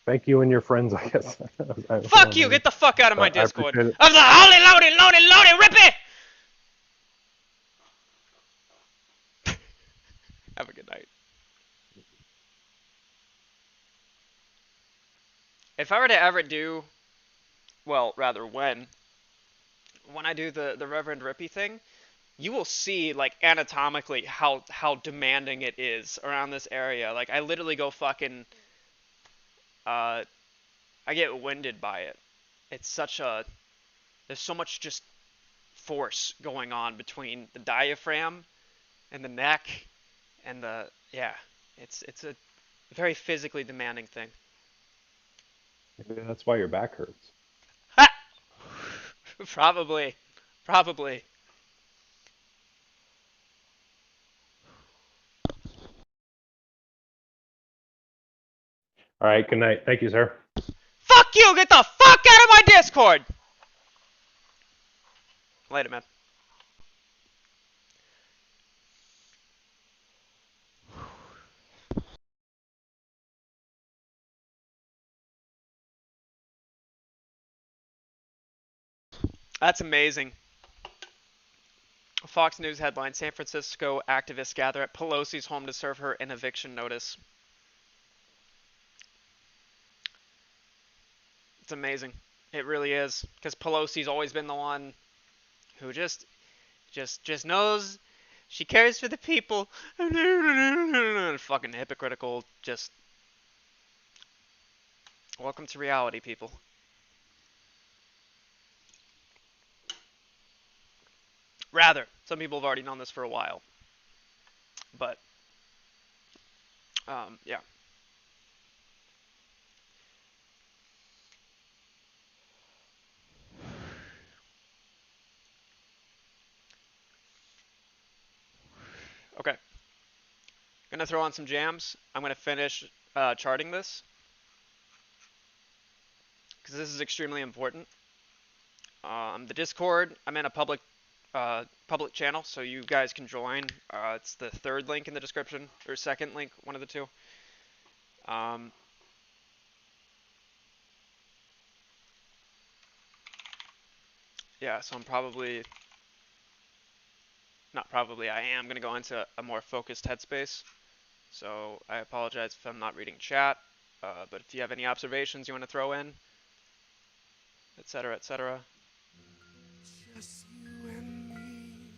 Thank you and your friends, I guess. I don't Fuck you! know. Get the fuck out of my But I Discord. appreciate it. Of the holy loady, loady, loady, rippy! Have a good night. If I were to ever do, well, rather when I do the Reverend Rippy thing, you will see like anatomically how demanding it is around this area. Like I literally go fucking I get winded by it. It's such a there's so much just force going on between the diaphragm and the neck and the yeah. It's a very physically demanding thing. Maybe that's why your back hurts. Ha! Probably. Probably. All right. Good night. Thank you, sir. Fuck you! Get the fuck out of my Discord! Later, man. That's amazing. Fox News headline: San Francisco activists gather at Pelosi's home to serve her an eviction notice. It's amazing. It really is. Because Pelosi's always been the one who just knows she cares for the people. Fucking hypocritical. Just welcome to reality, people. Rather, some people have already known this for a while. But, yeah. Okay. Gonna throw on some jams. I'm gonna finish charting this because this is extremely important. The Discord, I'm in a public channel, so you guys can join. It's the third link in the description or second link, one of the two. Yeah, so I'm probably not probably. I am gonna go into a more focused headspace. So I apologize if I'm not reading chat. But if you have any observations you want to throw in, etc., etc. Just you and me.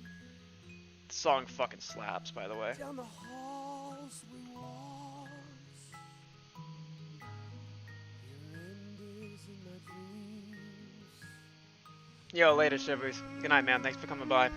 The song fucking slaps, by the way. Down the halls we walk. Your end is in my dreams. Yo, later, shivers. Good night, man. Thanks for coming by.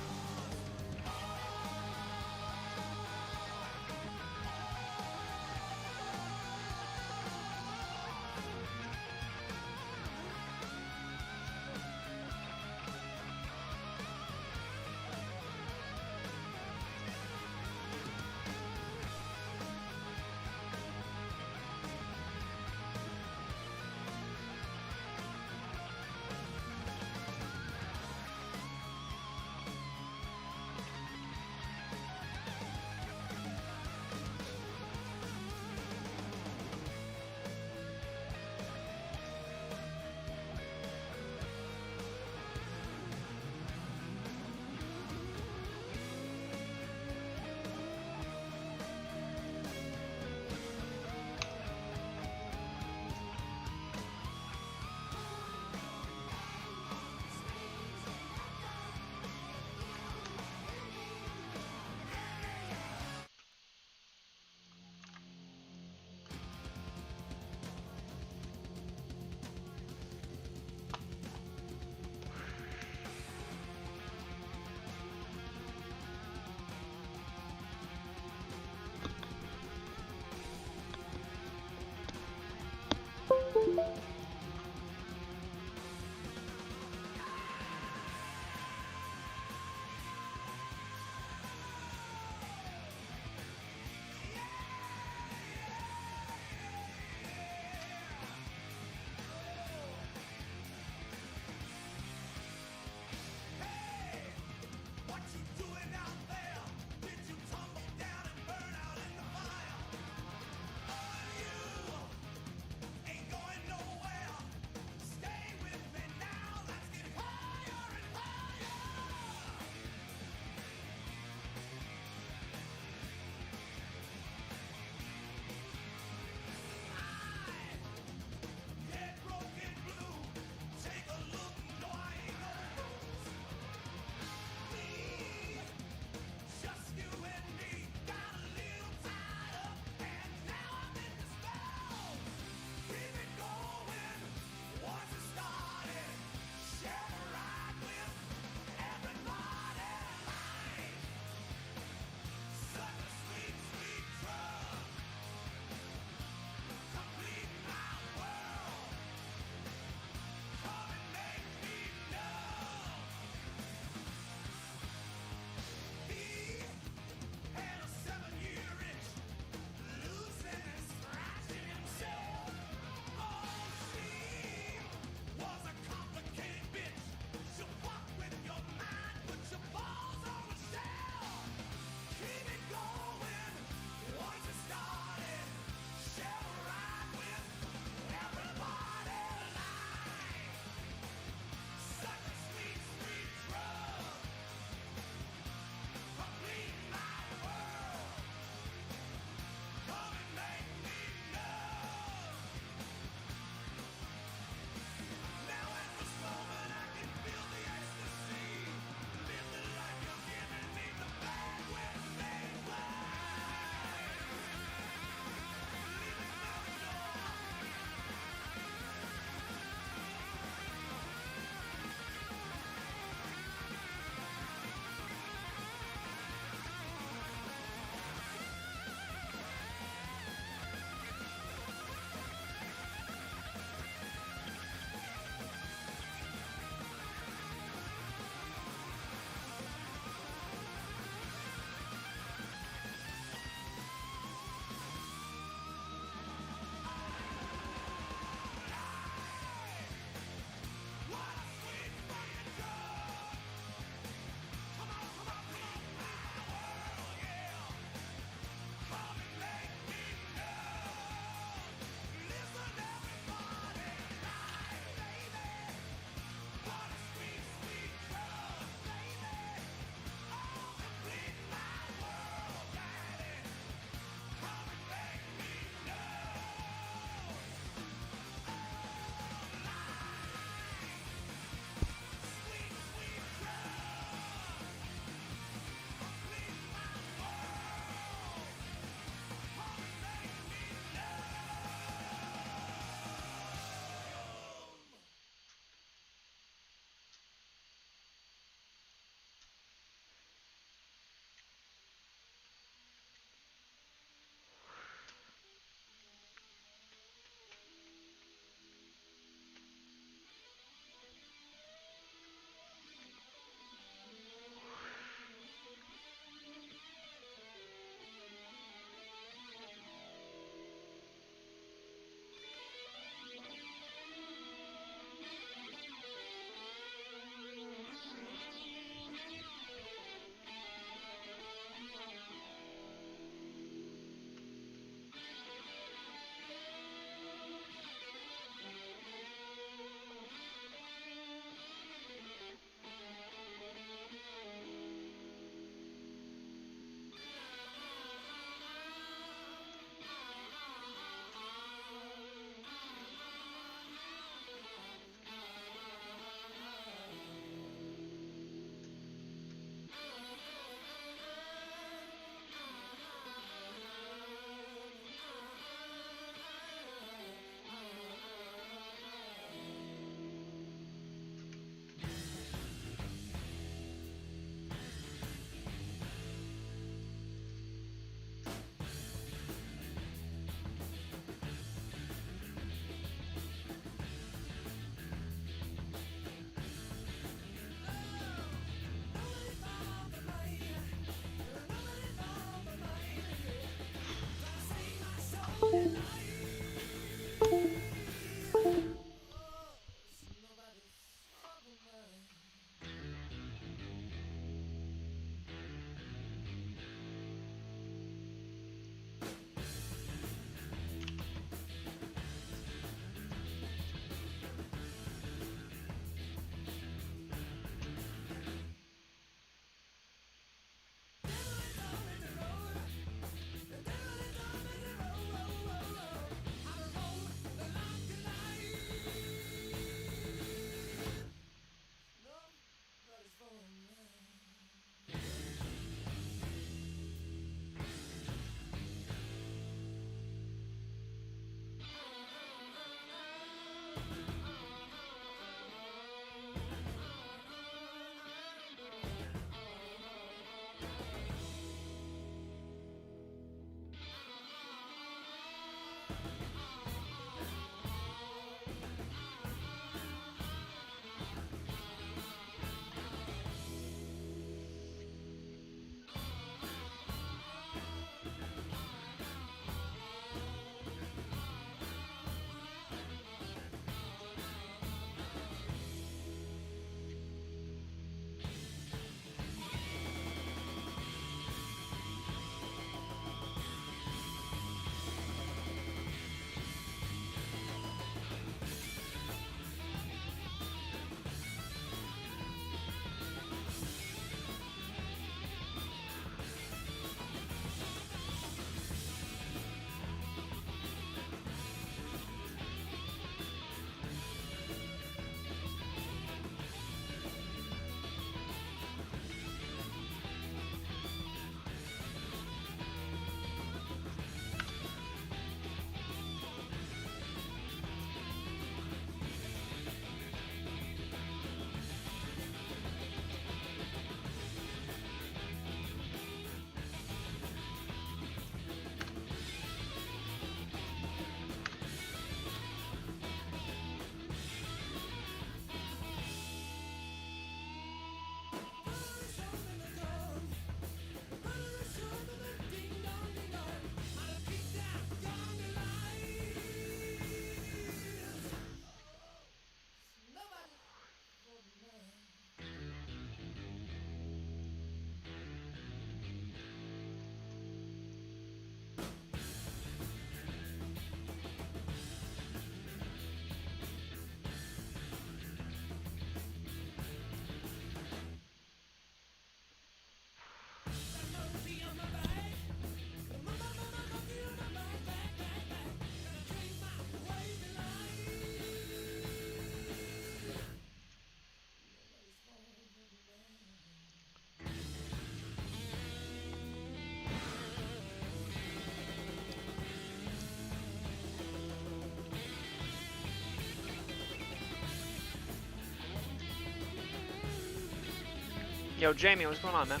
Yo, Jamie, what's going on, man?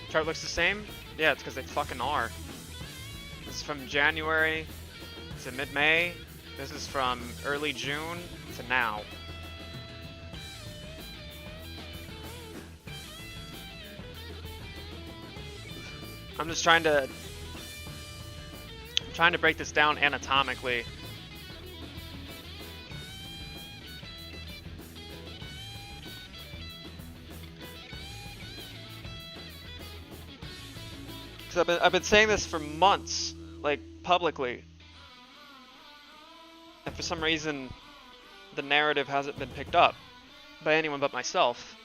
Chart looks the same? Yeah, it's because they fucking are. This is from January to mid-May. This is from early June to now. I'm just trying to break this down anatomically. Cause I've been saying this for months, like publicly. And for some reason the narrative hasn't been picked up by anyone but myself.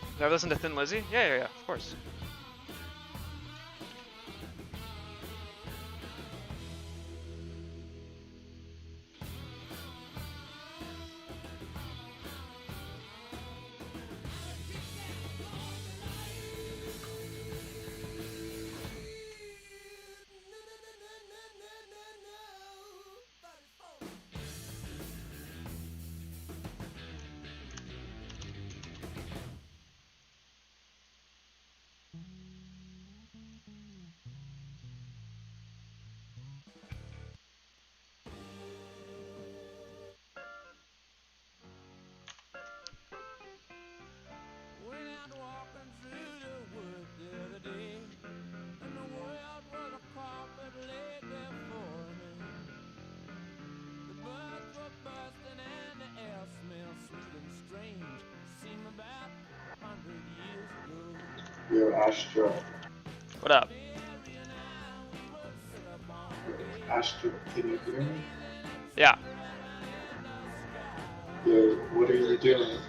Have you ever listened to Thin Lizzy? Yeah, of course. Went out walking through the woods the other day, and the world was a carpet laid before me. The birds were bursting and the air smelled sweet and strange. Seemed about 100 years ago. Yo, Astro. What up? Mary and I, we both sit up on Yo, the gate. Astro, can you hear me? Yeah. Yo, what are you doing?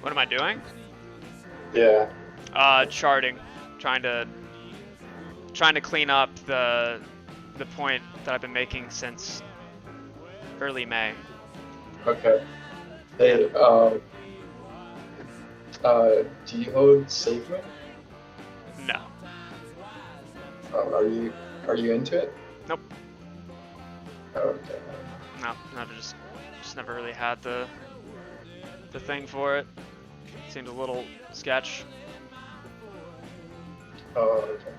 What am I doing? Yeah. Charting. Trying to clean up the point that I've been making since early May. Okay. Hey, do you hold SafeMoon? No. Are you into it? Nope. Oh, okay. No, never just never really had the thing for it. Seemed a little sketch. Oh, okay.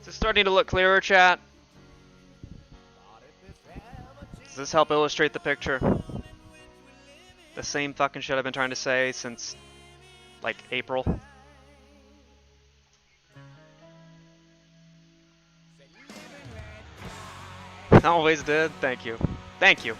Is it starting to look clearer, chat? Does this help illustrate the picture? The same fucking shit I've been trying to say since, like, April. Always did. Thank you. Thank you.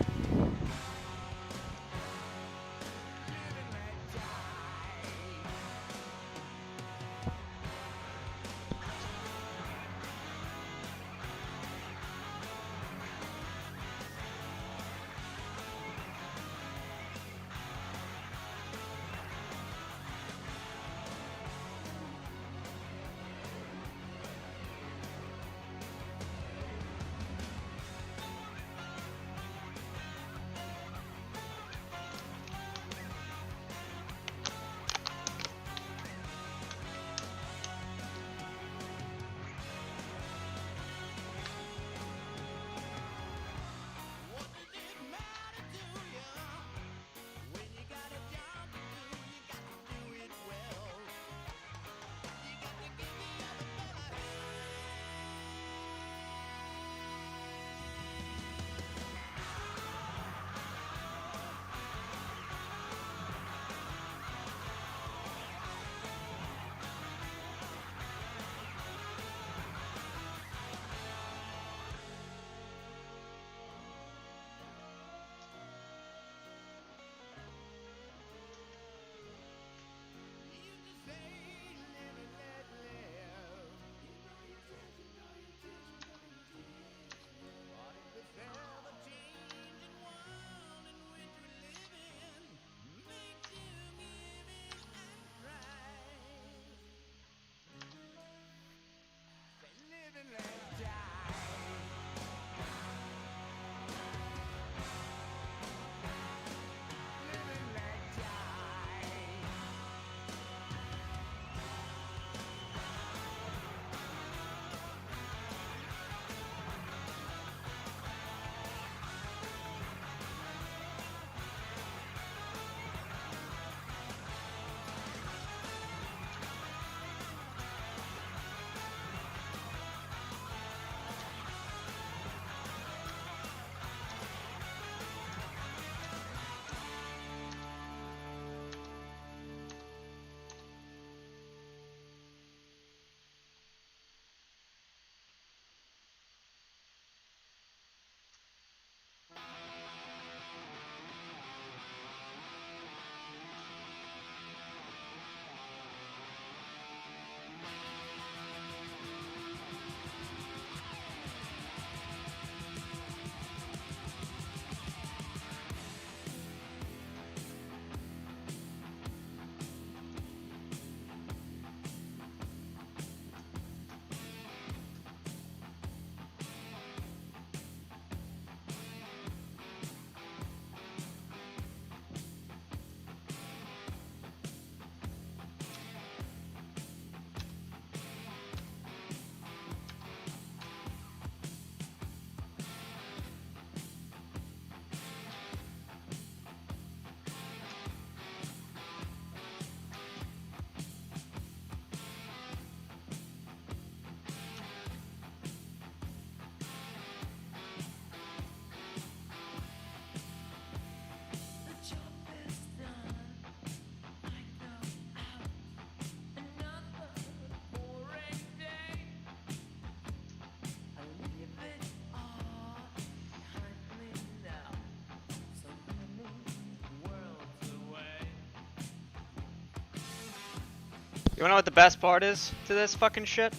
You wanna know what the best part is to this fucking shit?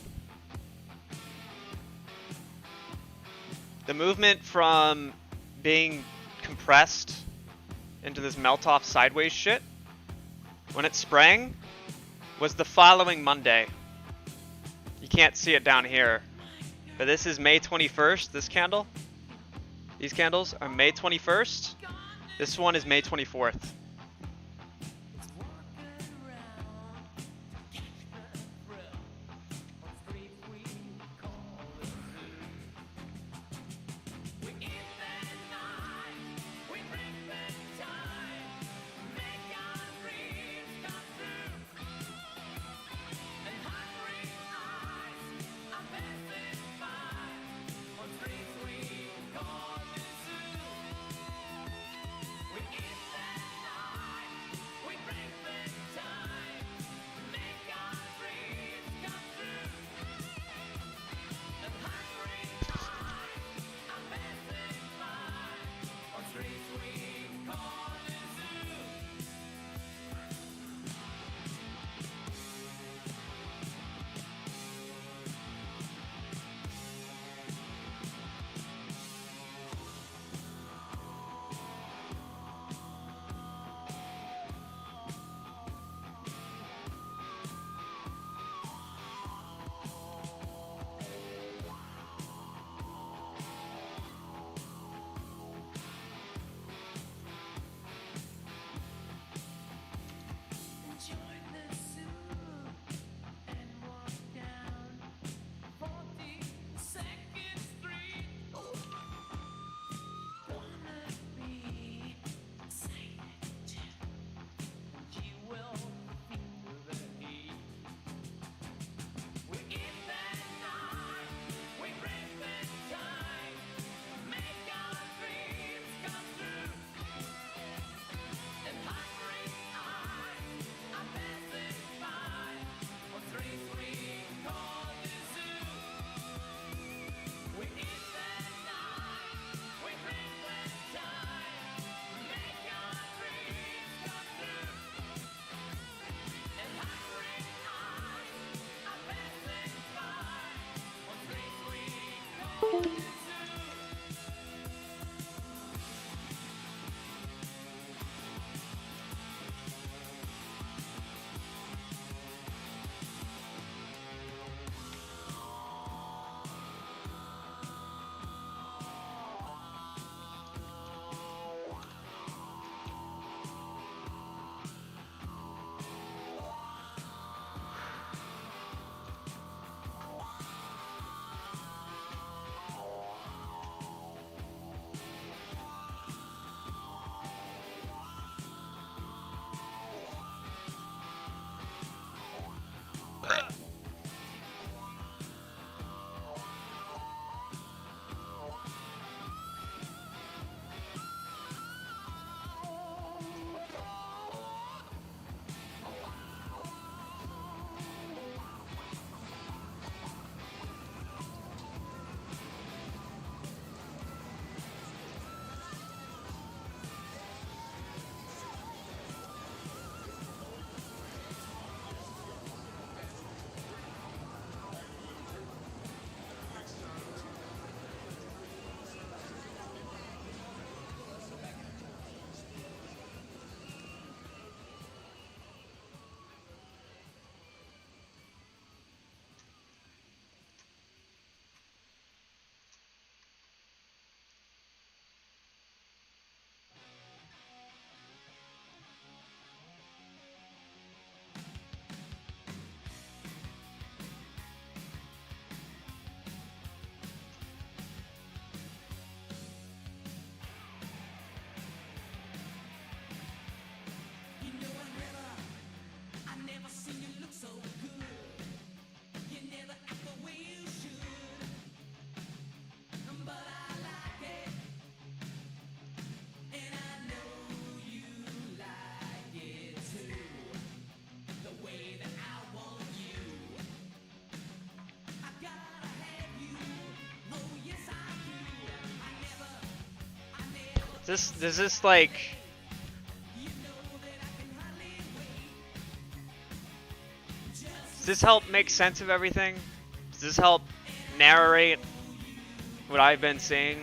The movement from being compressed into this melt-off sideways shit, when it sprang, was the following Monday. You can't see it down here, but this is May 21st, this candle. These candles are May 21st. This one is May 24th. Does this like does this help make sense of everything? Does this help narrate what I've been seeing?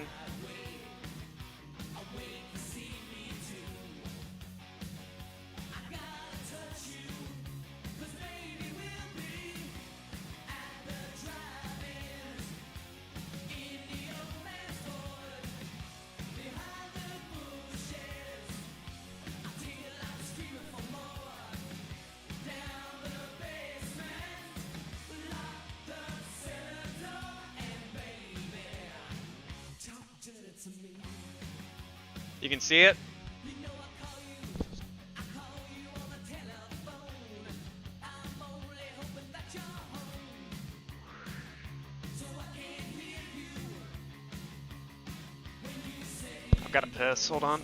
You can see it? I've got a piss, hold on.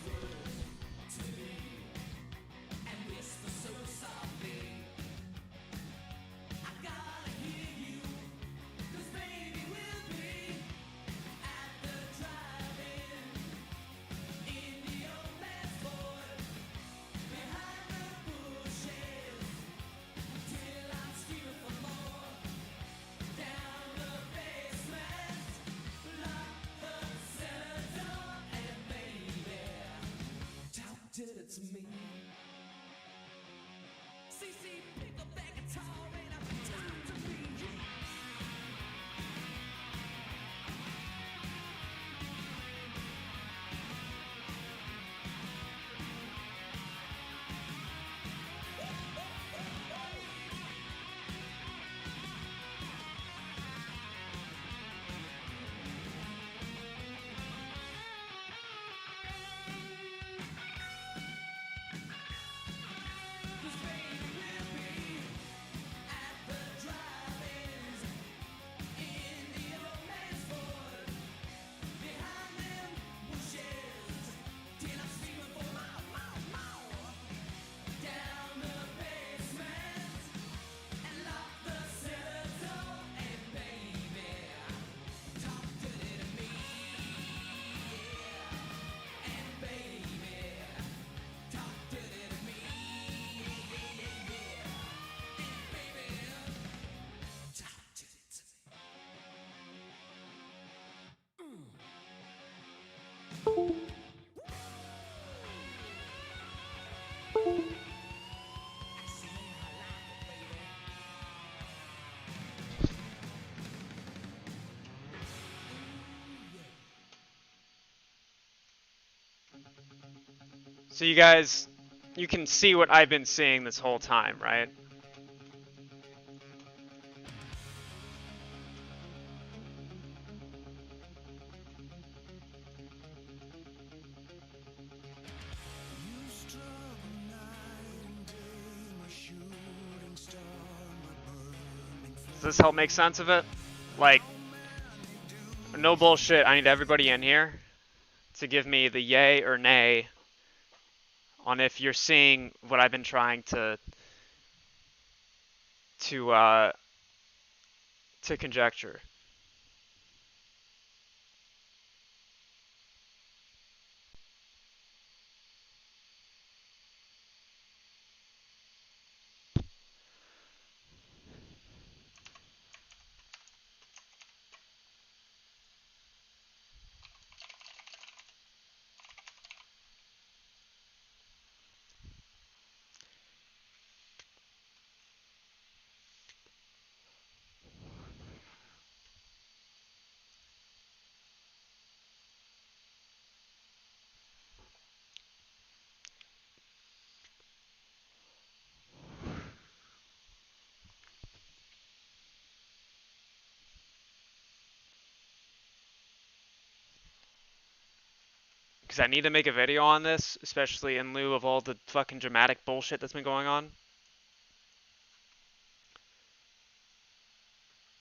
So you guys, you can see what I've been seeing this whole time, right? Does this help make sense of it? Like, no bullshit, I need everybody in here to give me the yay or nay on if you're seeing what I've been trying to conjecture. Because I need to make a video on this, especially in lieu of all the fucking dramatic bullshit that's been going on.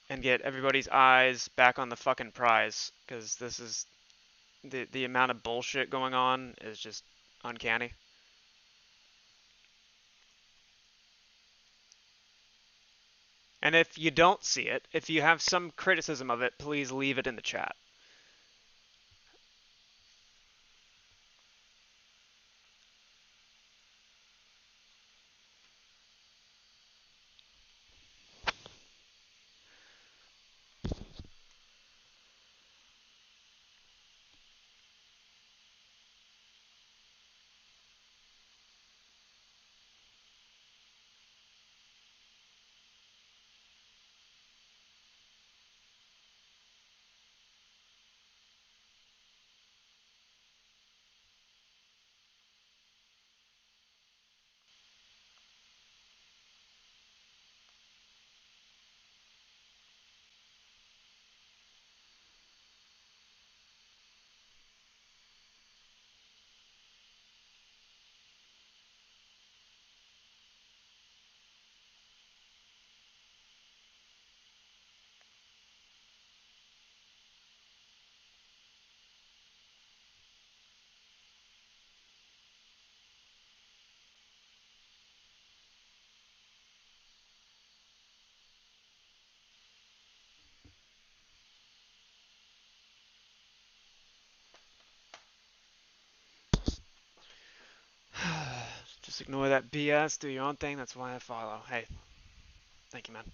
And get everybody's eyes back on the fucking prize. Because this is... The amount of bullshit going on is just uncanny. And if you don't see it, if you have some criticism of it, please leave it in the chat. Just ignore that BS. Do your own thing. That's why I follow. Hey, thank you, man.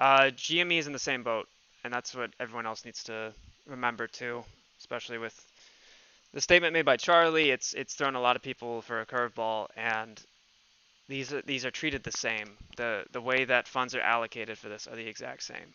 GME is in the same boat, and that's what everyone else needs to remember too, especially with the statement made by Charlie. It's thrown a lot of people for a curveball, and these are treated the same. The way that funds are allocated for this are the exact same.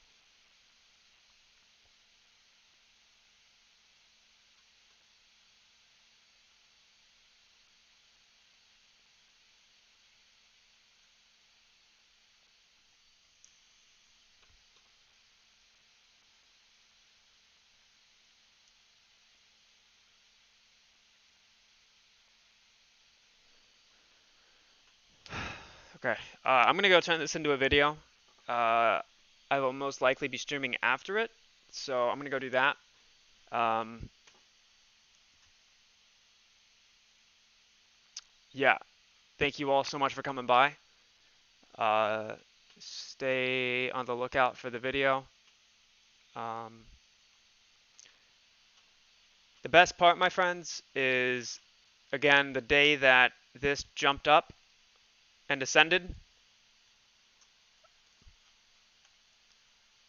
Okay, I'm gonna go turn this into a video. I will most likely be streaming after it, so I'm gonna go do that. Um, yeah, thank you all so much for coming by. Stay on the lookout for the video. Um, the best part, my friends, is again the day that this jumped up and ascended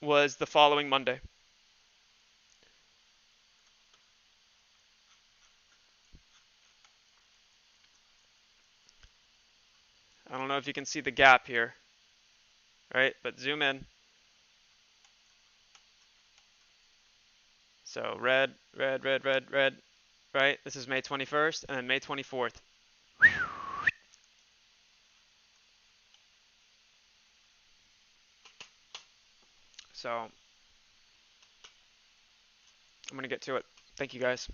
was the following Monday. I don't know if you can see the gap here, right? But zoom in. So red, red, red, red, red, right? This is May 21st, and then May 24th. So I'm gonna get to it. Thank you guys.